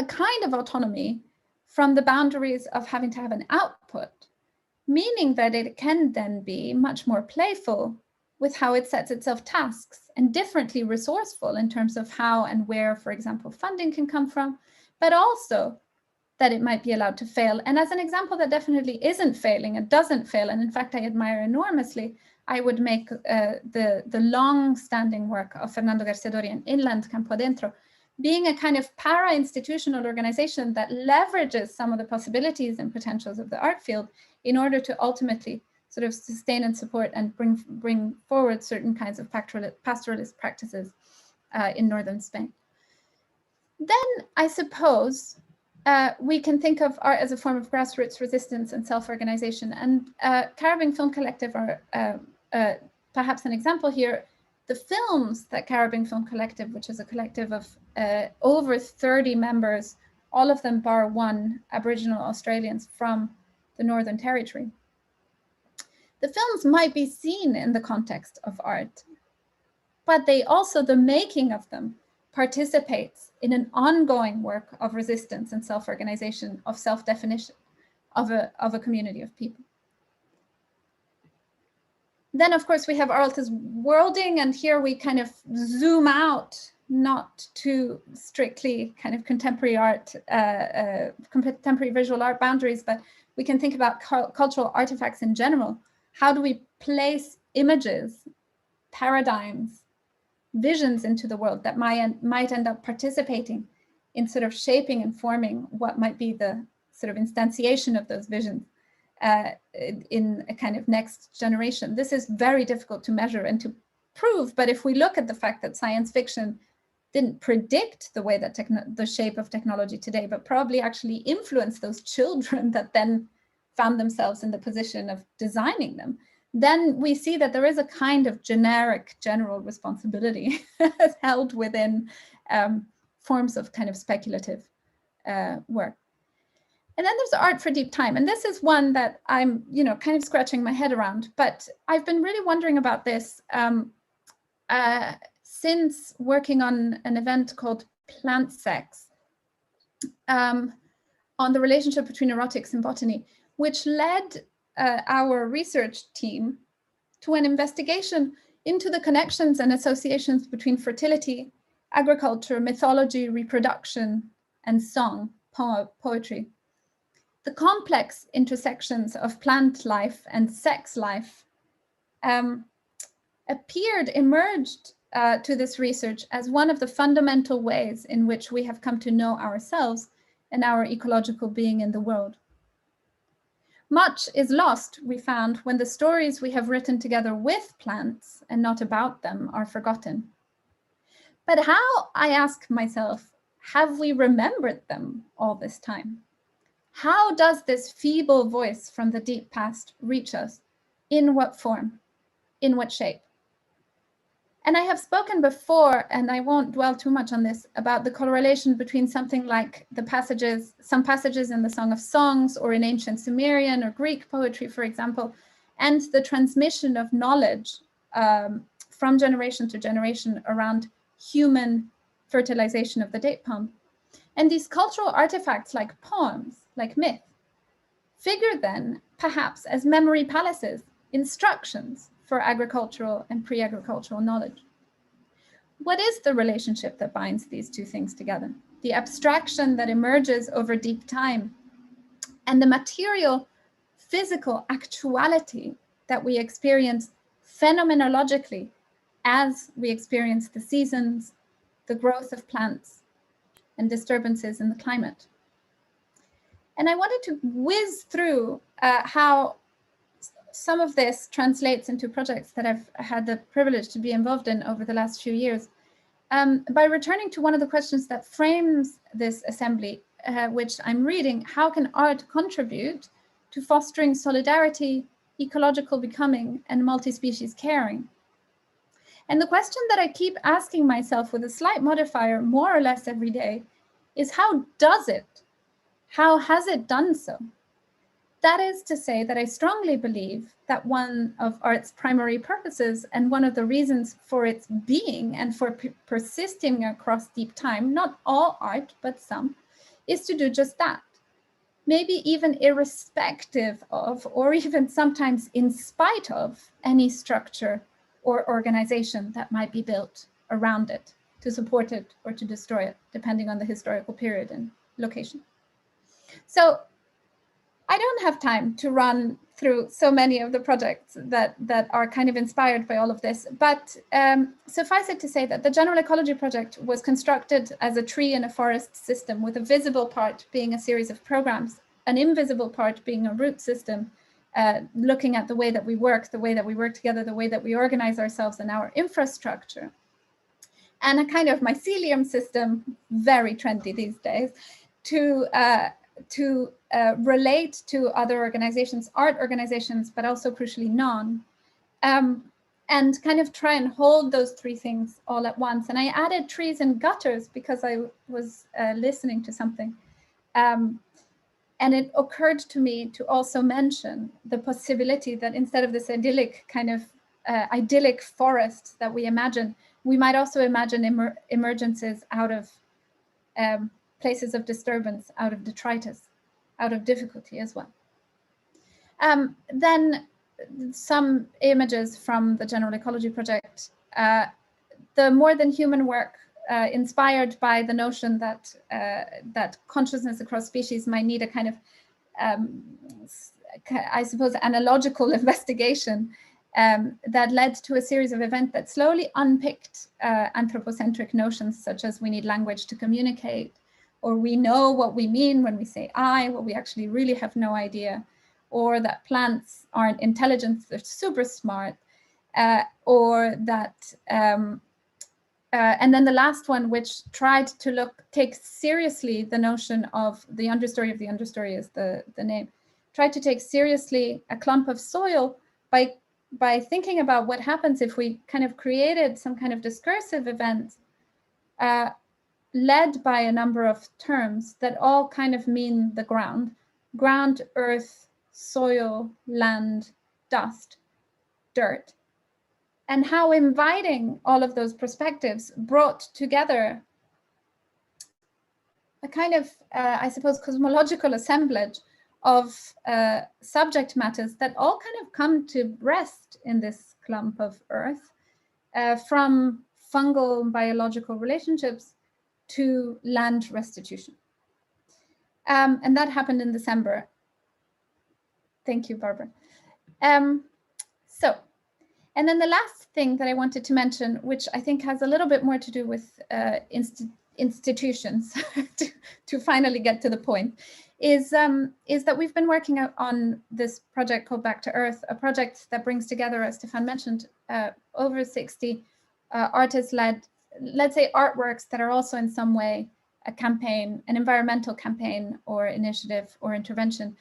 kind of autonomy from the boundaries of having to have an output, meaning that it can then be much more playful with how it sets itself tasks and differently resourceful in terms of how and where, for example, funding can come from, but also that it might be allowed to fail. And as an example that definitely isn't failing and doesn't fail, and in fact I admire enormously, I would make the long-standing work of Fernando Garcia-Dorian, Inland Campo Adentro, being a kind of para-institutional organization that leverages some of the possibilities and potentials of the art field in order to ultimately sort of sustain and support and bring forward certain kinds of pastoralist practices in northern Spain. Then I suppose we can think of art as a form of grassroots resistance and self-organization. And Caribbean Film Collective are perhaps an example here. The films that Caribbean Film Collective, which is a collective of over 30 members, all of them bar one Aboriginal Australians from the Northern Territory. The films might be seen in the context of art, but they also, the making of them, participates in an ongoing work of resistance and self-organization, of self-definition. of a community of people. Then, of course, we have Arlta's worlding, and here we kind of zoom out, not to strictly kind of contemporary art, contemporary visual art boundaries, but we can think about cultural artifacts in general. How do we place images, paradigms, visions into the world that might end up participating in sort of shaping and forming what might be the sort of instantiation of those visions in a kind of next generation? This is very difficult to measure and to prove, but if we look at the fact that science fiction didn't predict the way that the shape of technology today, but probably actually influenced those children that then found themselves in the position of designing them, then we see that there is a kind of general responsibility held within forms of kind of speculative work. And then there's art for deep time. And this is one that I'm, kind of scratching my head around, but I've been really wondering about this since working on an event called Plant Sex on the relationship between erotics and botany, which led our research team to an investigation into the connections and associations between fertility, agriculture, mythology, reproduction, and song, poetry. The complex intersections of plant life and sex life emerged to this research as one of the fundamental ways in which we have come to know ourselves and our ecological being in the world. Much is lost, we found, when the stories we have written together with plants and not about them are forgotten. But how, I ask myself, have we remembered them all this time? How does this feeble voice from the deep past reach us? In what form? In what shape? And I have spoken before, and I won't dwell too much on this, about the correlation between something like some passages in the Song of Songs or in ancient Sumerian or Greek poetry, for example, and the transmission of knowledge from generation to generation around human fertilization of the date palm. And these cultural artifacts like poems, like myth, figure then perhaps as memory palaces, instructions for agricultural and pre-agricultural knowledge. What is the relationship that binds these two things together? The abstraction that emerges over deep time and the material, physical actuality that we experience phenomenologically as we experience the seasons, the growth of plants, and disturbances in the climate. And I wanted to whiz through how some of this translates into projects that I've had the privilege to be involved in over the last few years by returning to one of the questions that frames this assembly, which I'm reading: how can art contribute to fostering solidarity, ecological becoming, and multi-species caring? And the question that I keep asking myself with a slight modifier more or less every day is, how does it? How has it done so? That is to say that I strongly believe that one of art's primary purposes and one of the reasons for its being and for persisting across deep time, not all art, but some, is to do just that. Maybe even irrespective of, or even sometimes in spite of, any structure or organization that might be built around it to support it or to destroy it, depending on the historical period and location. So I don't have time to run through so many of the projects that are kind of inspired by all of this, but suffice it to say that the General Ecology project was constructed as a tree in a forest system, with a visible part being a series of programs, an invisible part being a root system, looking at the way that we work together, the way that we organize ourselves and our infrastructure, and a kind of mycelium system, very trendy these days, to relate to other organizations, art organizations, but also crucially non, and kind of try and hold those three things all at once. And I added trees and gutters because I was listening to something. And it occurred to me to also mention the possibility that instead of this idyllic kind of idyllic forest that we imagine, we might also imagine emergences out of places of disturbance, out of detritus, out of difficulty as well. Then some images from the General Ecology project. The more than human work inspired by the notion that that consciousness across species might need a kind of, I suppose, analogical investigation that led to a series of events that slowly unpicked anthropocentric notions such as we need language to communicate, or we know what we mean when we say I, well, we actually really have no idea, or that plants aren't intelligent, they're super smart, or that, and then the last one, which tried to take seriously the notion of the understory of the understory is the name, tried to take seriously a clump of soil by thinking about what happens if we kind of created some kind of discursive event led by a number of terms that all kind of mean the ground, earth, soil, land, dust, dirt, and how inviting all of those perspectives brought together a kind of, I suppose, cosmological assemblage of subject matters that all kind of come to rest in this clump of earth, from fungal biological relationships to land restitution. And that happened in December. Thank you, Barbara. And then the last thing that I wanted to mention, which I think has a little bit more to do with institutions, to finally get to the point, is that we've been working on this project called Back to Earth, a project that brings together, as Stéphane mentioned, over 60 artist-led, let's say, artworks that are also in some way a campaign, an environmental campaign or initiative or intervention.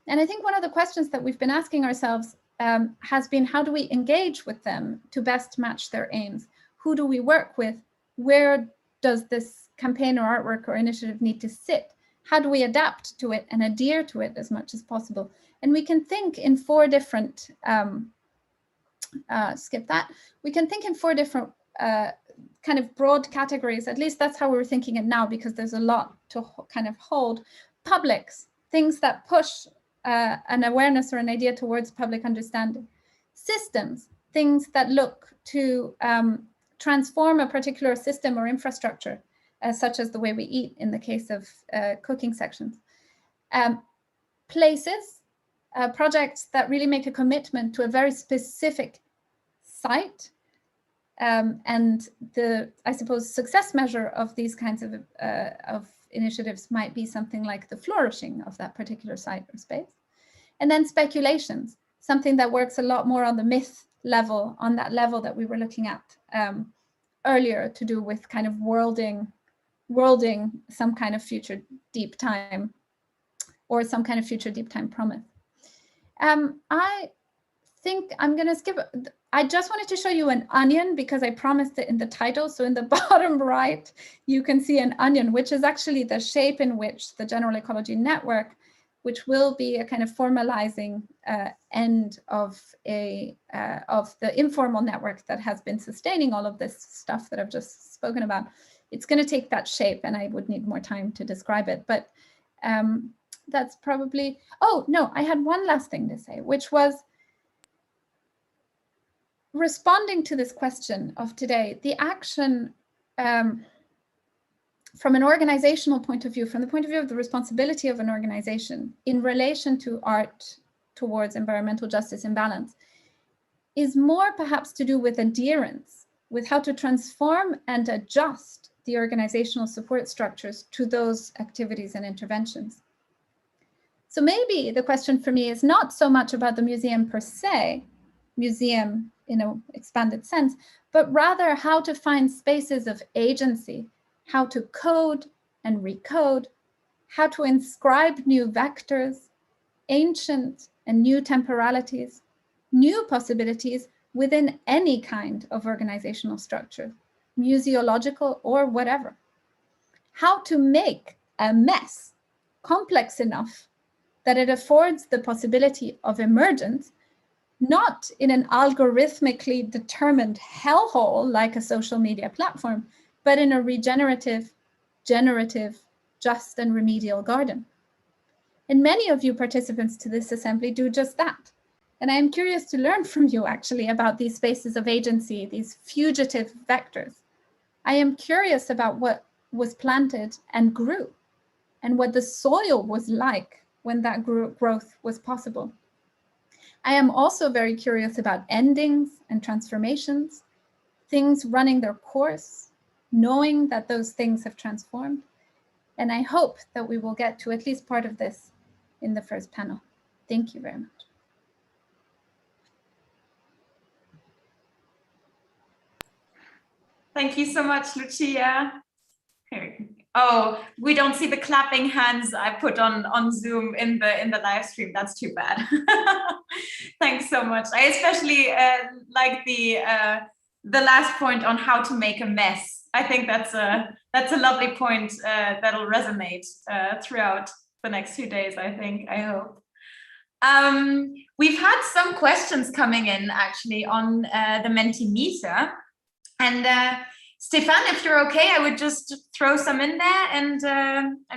And I think one of the questions that we've been asking ourselves has been, how do we engage with them to best match their aims? Who do we work with? Where does this campaign or artwork or initiative need to sit? How do we adapt to it and adhere to it as much as possible? And we can think in four different, we can think in four different kind of broad categories. At least that's how we're thinking it now, because there's a lot to kind of hold. Publics, things that push an awareness or an idea towards public understanding. Systems, things that look to transform a particular system or infrastructure, such as the way we eat in the case of cooking sections. Places, projects that really make a commitment to a very specific site. And the, I suppose, success measure of these kinds of initiatives might be something like the flourishing of that particular site or space. And then speculations, something that works a lot more on the myth level, on that level that we were looking at earlier, to do with kind of worlding some kind of future deep time, or some kind of future deep time promise. I think I'm going to skip. I just wanted to show you an onion because I promised it in the title. So in the bottom right, you can see an onion, which is actually the shape in which the General Ecology Network, which will be a kind of formalizing end of the informal network that has been sustaining all of this stuff that I've just spoken about. It's going to take that shape, and I would need more time to describe it. But that's probably, oh, no, I had one last thing to say, which was responding to this question of today, the action from an organizational point of view, from the point of view of the responsibility of an organization in relation to art towards environmental justice and balance, is more perhaps to do with adherence, with how to transform and adjust the organizational support structures to those activities and interventions. So maybe the question for me is not so much about the museum per se, museum in an expanded sense, but rather how to find spaces of agency, how to code and recode, how to inscribe new vectors, ancient and new temporalities, new possibilities within any kind of organizational structure, museological or whatever. How to make a mess complex enough that it affords the possibility of emergence, not in an algorithmically determined hellhole like a social media platform, but in a regenerative, generative, just and remedial garden. And many of you participants to this assembly do just that. And I am curious to learn from you actually about these spaces of agency, these fugitive vectors. I am curious about what was planted and grew, and what the soil was like when that growth was possible. I am also very curious about endings and transformations, things running their course, knowing that those things have transformed. And I hope that we will get to at least part of this in the first panel. Thank you very much. Thank you so much, Lucia. Oh, we don't see the clapping hands I put on Zoom in the live stream. That's too bad. Thanks so much. I especially like the last point on how to make a mess. I think that's a lovely point that'll resonate throughout the next few days, I hope. We've had some questions coming in actually on the Mentimeter. And Stéphane, if you're okay, I would just throw some in there and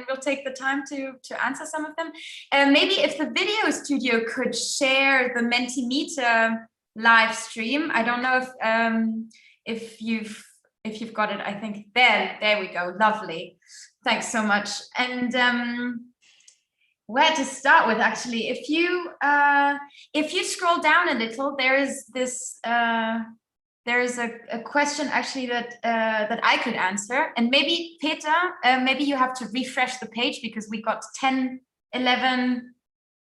we'll take the time to answer some of them. Maybe if the video studio could share the Mentimeter live stream. I don't know if you've got it. I think there we go. Lovely. Thanks so much. And where to start with, actually, if you scroll down a little, there is this there is a question actually that I could answer, and maybe Peter, maybe you have to refresh the page because we got 10, 11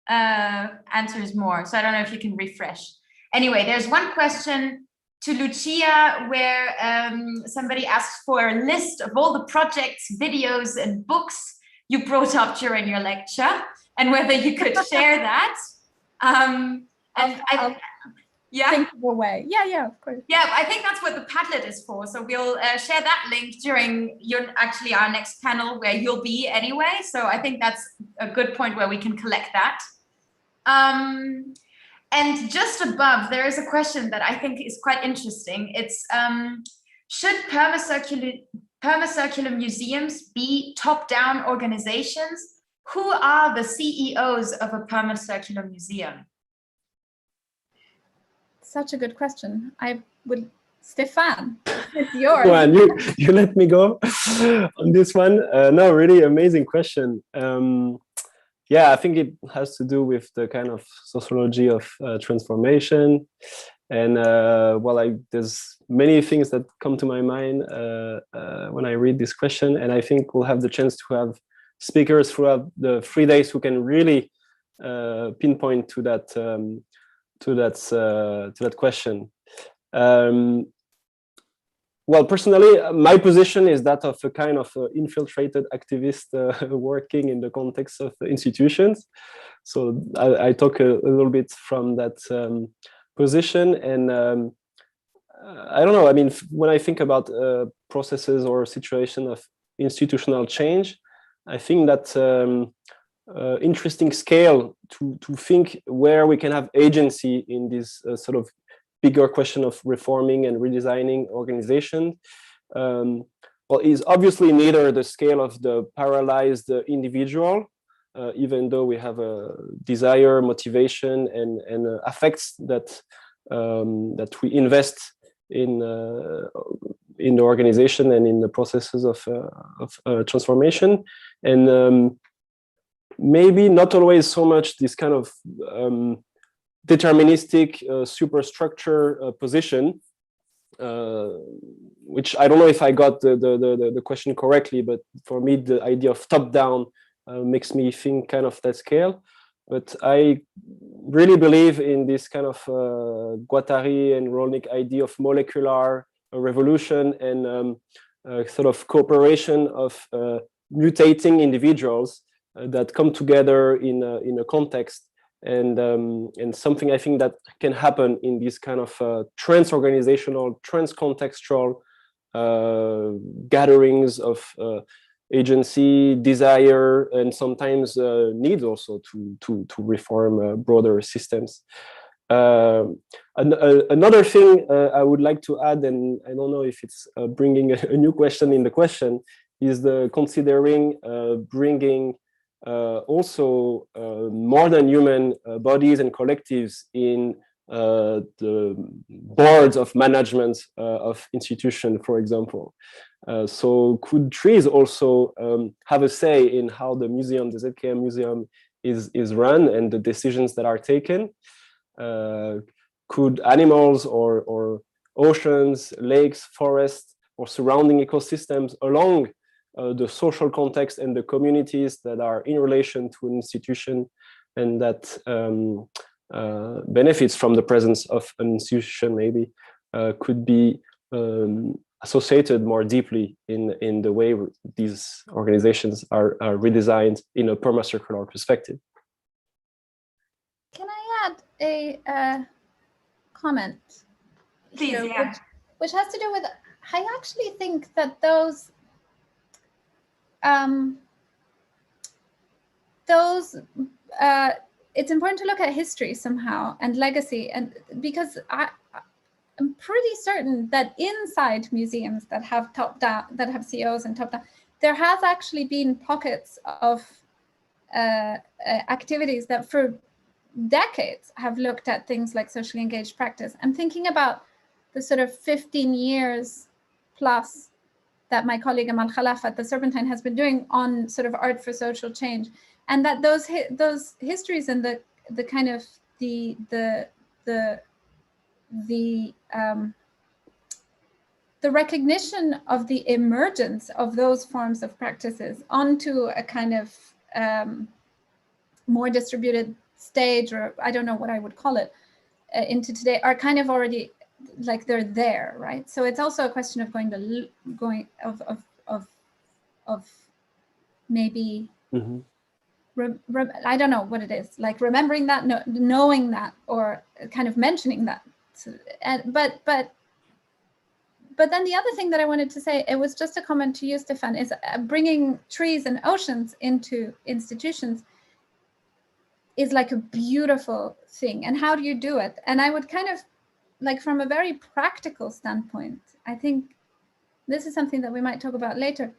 answers more. So I don't know if you can refresh. Anyway, there's one question to Lucia where somebody asked for a list of all the projects, videos, and books you brought up during your lecture, and whether you could share that. Yeah. Think of a way. Yeah, of course. Yeah, I think that's what the Padlet is for. So we'll share that link during our next panel where you'll be anyway. So I think that's a good point where we can collect that. And just above, there is a question that I think is quite interesting. It's, should permacircular museums be top-down organizations? Who are the CEOs of a permacircular museum? Such a good question. Stéphane, it's yours. Go on, you let me go on this one. No, really amazing question. Yeah, I think it has to do with the kind of sociology of transformation. And there's many things that come to my mind when I read this question. And I think we'll have the chance to have speakers throughout the 3 days who can really pinpoint to that question. Well, personally, my position is that of a kind of infiltrated activist working in the context of institutions. So I talk a little bit from that position. And I don't know, I mean, when I think about processes or situation of institutional change, I think that interesting scale to think where we can have agency in this sort of bigger question of reforming and redesigning organization. Well, is obviously neither the scale of the paralyzed individual, even though we have a desire, motivation, and affects that that we invest in the organization and in the processes of transformation, and maybe not always so much this kind of deterministic superstructure position, which I don't know if I got the question correctly, but for me the idea of top-down makes me think kind of that scale. But I really believe in this kind of Guattari and Rolnick idea of molecular revolution and sort of cooperation of mutating individuals that come together in a context, and something I think that can happen in this kind of trans-organizational, trans-contextual gatherings of agency, desire, and sometimes need also to reform broader systems. Another thing I would like to add, and I don't know if it's bringing a new question in the question, is the considering bringing also more than human bodies and collectives in the boards of management of institutions, for example. So could trees also have a say in how the museum, the ZKM museum, is run and the decisions that are taken? Could animals or oceans, lakes, forests, or surrounding ecosystems along the social context and the communities that are in relation to an institution and that benefits from the presence of an institution maybe could be associated more deeply in the way these organizations are redesigned in a permacircular perspective. Can I add a comment? Please, here, yeah. which has to do with, I actually think that those it's important to look at history somehow and legacy, and because I'm pretty certain that inside museums that have top-down, that have CEOs and top-down, there has actually been pockets of activities that for decades have looked at things like socially engaged practice. I'm thinking about the sort of 15 years plus that my colleague Amal Khalaf at the Serpentine has been doing on sort of art for social change, and that those histories and the kind of the recognition of the emergence of those forms of practices onto a kind of more distributed stage, or I don't know what I would call it, into today, are kind of already like they're there, right? So it's also a question of of maybe I don't know what it is, like remembering that, knowing that, or kind of mentioning that. So, but then the other thing that I wanted to say, it was just a comment to you, Stéphane, is bringing trees and oceans into institutions is like a beautiful thing. And how do you do it? And I would kind of, like, from a very practical standpoint, I think this is something that we might talk about later.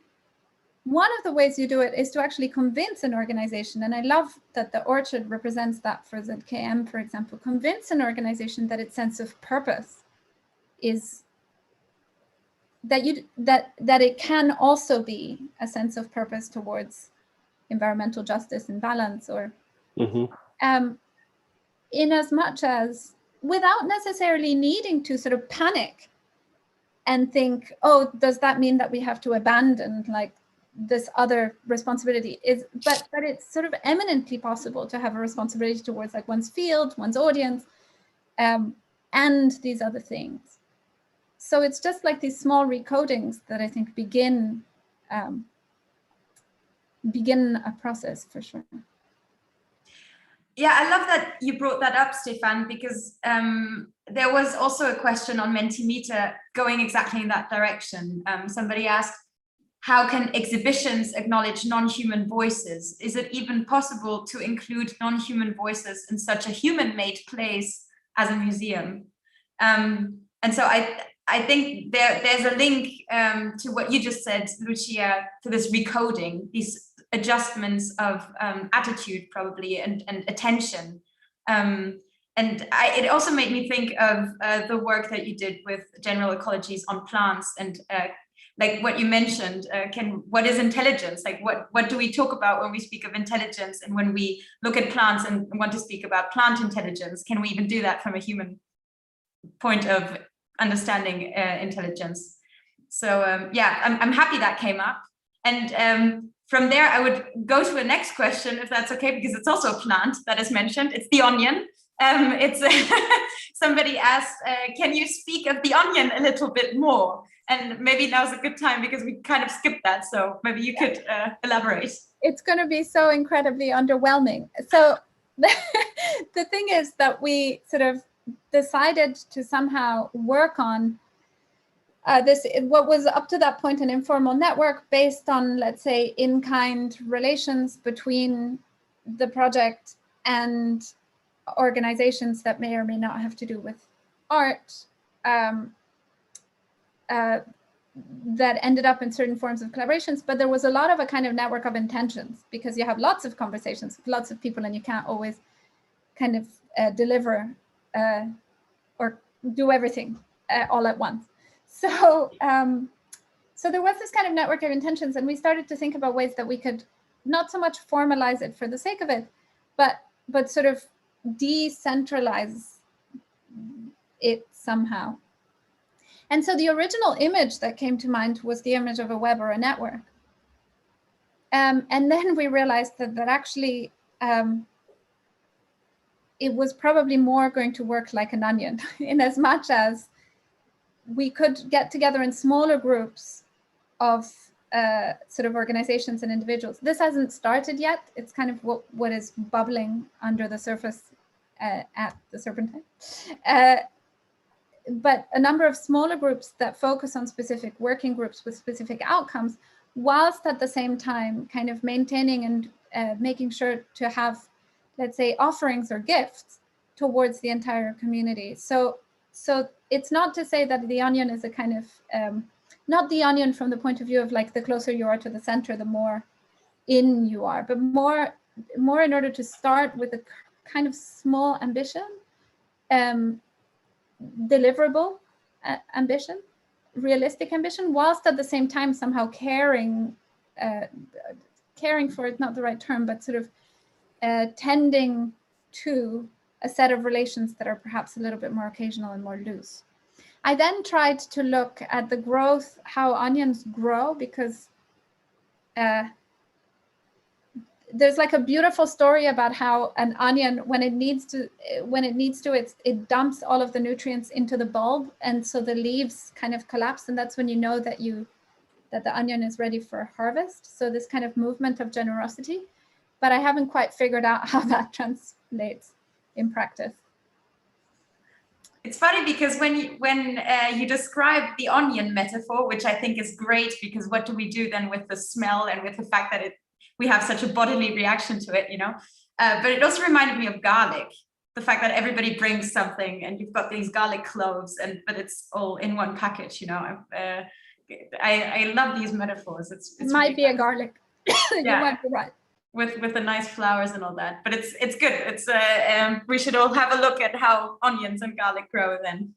One of the ways you do it is to actually convince an organization, and I love that the orchard represents that for ZKM, for example, convince an organization that its sense of purpose is that it can also be a sense of purpose towards environmental justice and balance, or in as much as, without necessarily needing to sort of panic and think, oh, does that mean that we have to abandon like this other responsibility? But it's sort of eminently possible to have a responsibility towards like one's field, one's audience, and these other things. So it's just like these small recodings that I think begin a process for sure. Yeah, I love that you brought that up, Stéphane, because there was also a question on Mentimeter going exactly in that direction. Somebody asked, how can exhibitions acknowledge non-human voices? Is it even possible to include non-human voices in such a human-made place as a museum? And so I think there's a link to what you just said, Lucia, to this recoding, these adjustments of attitude probably and attention. And it also made me think of the work that you did with general ecologies on plants and like what you mentioned, what is intelligence? Like what do we talk about when we speak of intelligence, and when we look at plants and want to speak about plant intelligence, can we even do that from a human point of understanding intelligence? So yeah, I'm happy that came up. And from there, I would go to the next question, if that's okay, because it's also a plant that is mentioned. It's the onion. Somebody asked, can you speak of the onion a little bit more? And maybe now's a good time because we kind of skipped that. So maybe you could elaborate. It's going to be so incredibly underwhelming. So the thing is that we sort of decided to somehow work on what was up to that point an informal network based on, let's say, in-kind relations between the project and organizations that may or may not have to do with art. that ended up in certain forms of collaborations, but there was a lot of a kind of network of intentions, because you have lots of conversations with lots of people and you can't always kind of deliver or do everything all at once. So so there was this kind of network of intentions, and we started to think about ways that we could not so much formalize it for the sake of it, but sort of decentralize it somehow. And so the original image that came to mind was the image of a web or a network. And then we realized that actually it was probably more going to work like an onion, in as much as we could get together in smaller groups of sort of organizations and individuals. This hasn't started yet. It's kind of what is bubbling under the surface at the Serpentine. But a number of smaller groups that focus on specific working groups with specific outcomes, whilst at the same time kind of maintaining and making sure to have, let's say, offerings or gifts towards the entire community. So it's not to say that the onion is a kind of, not the onion from the point of view of like the closer you are to the center, the more in you are, but more in order to start with a kind of small ambition, deliverable ambition, realistic ambition, whilst at the same time somehow caring for, it's not the right term, but sort of tending to a set of relations that are perhaps a little bit more occasional and more loose. I then tried to look at the growth, how onions grow, because there's like a beautiful story about how an onion, when it needs to, it dumps all of the nutrients into the bulb, and so the leaves kind of collapse, and that's when you know that the onion is ready for harvest. So this kind of movement of generosity, but I haven't quite figured out how that translates in practice. It's funny because when you describe the onion metaphor, which I think is great, because what do we do then with the smell and with the fact that we have such a bodily reaction to it, you know? But it also reminded me of garlic, the fact that everybody brings something and you've got these garlic cloves, but it's all in one package, you know? I love these metaphors. It's might really be fun. A garlic. You might be right. With the nice flowers and all that, but it's good. It's we should all have a look at how onions and garlic grow then.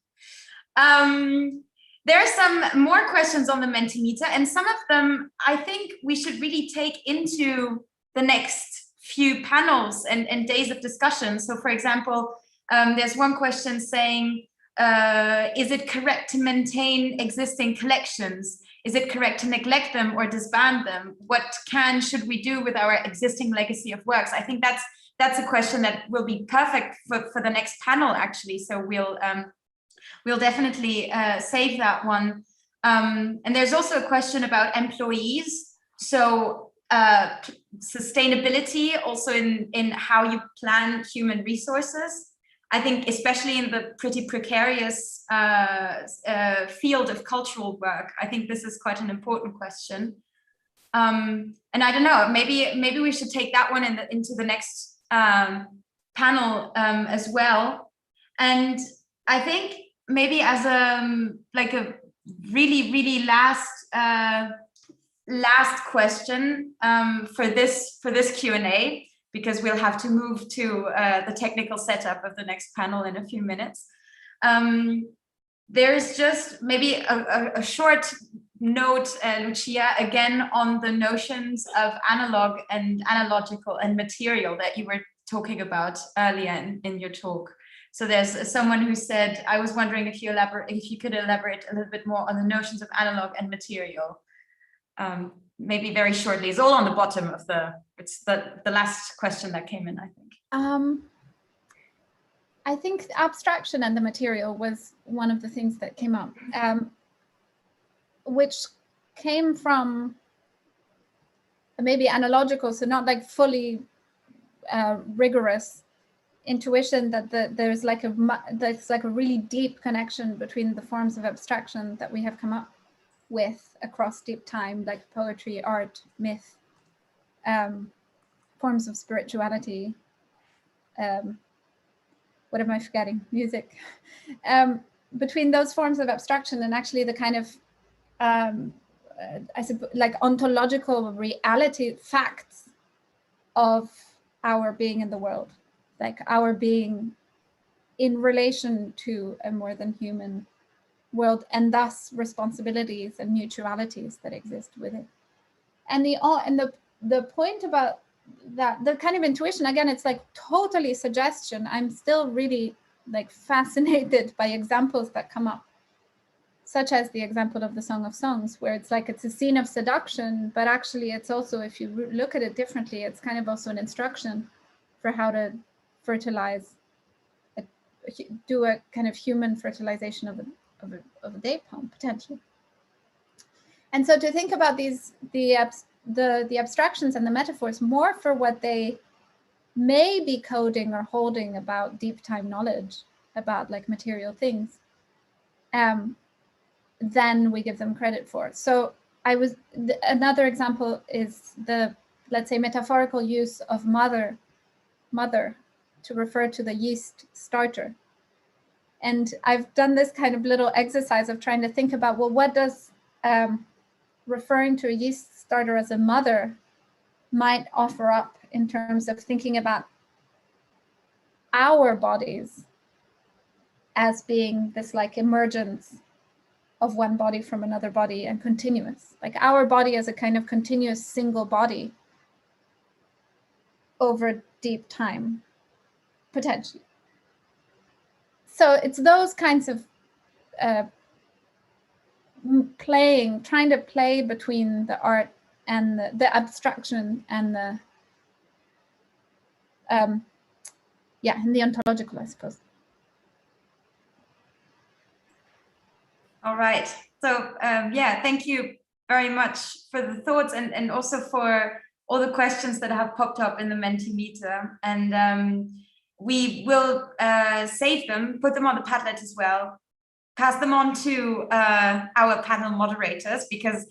There are some more questions on the Mentimeter, and some of them I think we should really take into the next few panels and days of discussion. So for example, there's one question saying, is it correct to maintain existing collections? Is it correct to neglect them or disband them? What should we do with our existing legacy of works? I think that's a question that will be perfect for the next panel, actually. So we'll definitely save that one. And there's also a question about employees. So sustainability also in how you plan human resources. I think especially in the pretty precarious field of cultural work, I think this is quite an important question. And I don't know, maybe we should take that one into the next panel as well. And I think maybe as a really last question for this Q&A, because we'll have to move to the technical setup of the next panel in a few minutes. There's just maybe a short note, Lucia, again on the notions of analog and analogical and material that you were talking about earlier in your talk. So there's someone who said, I was wondering if you could elaborate a little bit more on the notions of analog and material. Maybe very shortly. It's all on the bottom of it's the last question that came in, I think. I think abstraction and the material was one of the things that came up, which came from maybe analogical, so not like fully rigorous intuition that there's like a really deep connection between the forms of abstraction that we have come up with across deep time, like poetry, art, myth, forms of spirituality. What am I forgetting? Music. Between those forms of abstraction and actually the kind of I suppose, like ontological reality facts of our being in the world, like our being in relation to a more than human world, and thus responsibilities and mutualities that exist with it. And the point about that, the kind of intuition, again, it's like totally suggestion. I'm still really like fascinated by examples that come up, such as the example of the Song of Songs, where it's like it's a scene of seduction, but actually it's also, if you look at it differently, it's kind of also an instruction for how to fertilize, do a kind of human fertilization of a date palm, potentially. And so to think about these, the abstractions and the metaphors more for what they may be coding or holding about deep time knowledge about like material things, then we give them credit for. So another example is the, let's say, metaphorical use of mother to refer to the yeast starter. And I've done this kind of little exercise of trying to think about, well, what does referring to a yeast starter as a mother might offer up in terms of thinking about our bodies as being this like emergence of one body from another body and continuous, like our body as a kind of continuous single body over deep time, potentially. So it's those kinds of trying to play between the art and the abstraction and the and the ontological, I suppose. All right. So yeah, thank you very much for the thoughts and also for all the questions that have popped up in the Mentimeter. And we will save them, put them on the Padlet as well, pass them on to our panel moderators, because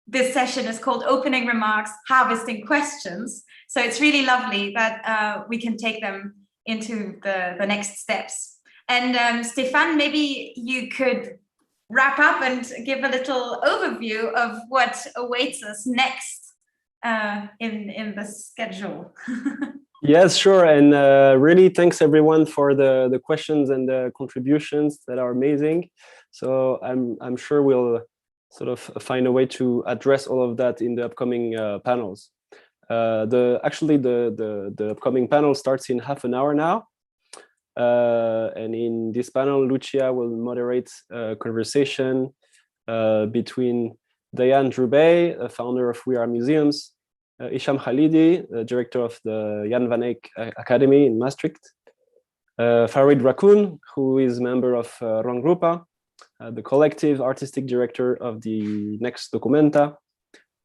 this session is called Opening Remarks, Harvesting Questions. So it's really lovely that we can take them into the next steps. And Stéphane, maybe you could wrap up and give a little overview of what awaits us next in the schedule. Yes, sure. And really thanks everyone for the questions and the contributions that are amazing. So I'm sure we'll sort of find a way to address all of that in the upcoming panels. Actually the upcoming panel starts in half an hour now. And in this panel, Lucia will moderate a conversation between Diane Drubey, a founder of We Are Museums, Isham Khalidi, the director of the Jan van Eyck Academy in Maastricht, Farid Raccoon, who is member of Rangrupa, the collective artistic director of the Next Documenta,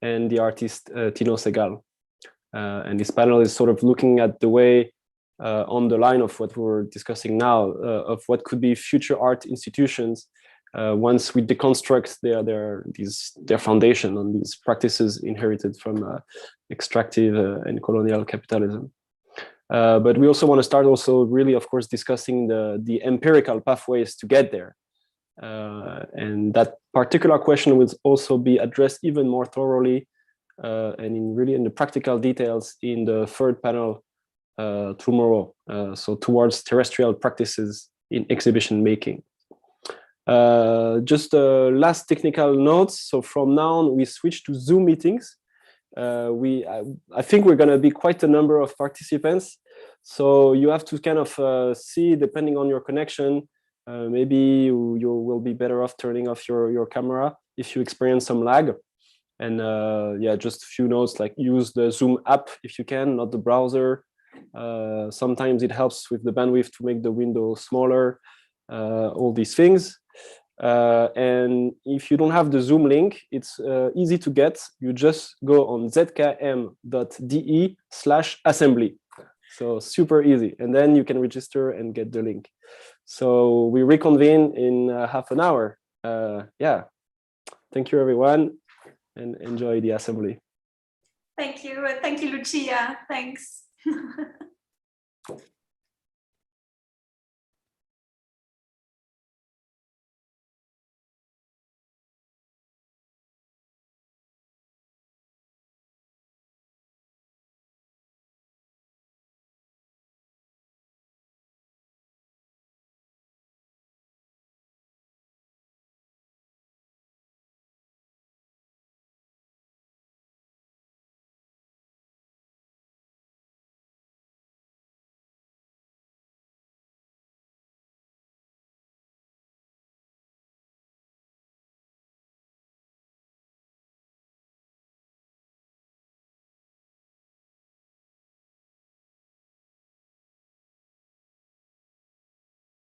and the artist Tino Segal. And this panel is sort of looking at the way, on the line of what we're discussing now, of what could be future art institutions once we deconstruct their foundation on these practices inherited from extractive and colonial capitalism. But we also want to start really, of course, discussing the empirical pathways to get there. And that particular question will also be addressed even more thoroughly and really in the practical details in the third panel tomorrow, so towards terrestrial practices in exhibition making. Just last technical notes. So from now on, we switch to Zoom meetings. I think we're going to be quite a number of participants. So you have to kind of see, depending on your connection, maybe you will be better off turning off your camera if you experience some lag. And yeah, just a few notes, like use the Zoom app if you can, not the browser. Sometimes it helps with the bandwidth to make the window smaller, all these things. And if you don't have the Zoom link, it's easy to get. You just go on zkm.de/assembly. So super easy. And then you can register and get the link. So we reconvene in half an hour. Yeah. Thank you, everyone, and enjoy the assembly. Thank you. Thank you, Lucia. Thanks.